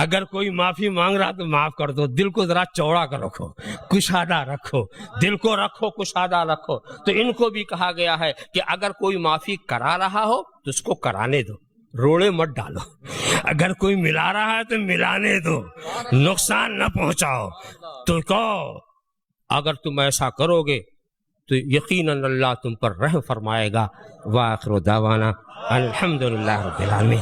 Speaker 1: اگر کوئی معافی مانگ رہا تو معاف کر دو. دل کو ذرا چوڑا کر رکھو, کشادہ رکھو, دل کو رکھو کشادہ رکھو. تو ان کو بھی کہا گیا ہے کہ اگر کوئی معافی کرا رہا ہو تو اس کو کرانے دو, روڑے مت ڈالو. اگر کوئی ملا رہا ہے تو ملانے دو, نقصان نہ پہنچاؤ. تو کہو اگر تم ایسا کرو گے تو یقیناً اللہ تم پر رحم فرمائے گا. وآخر دعوانا الحمدللہ رب العالمین.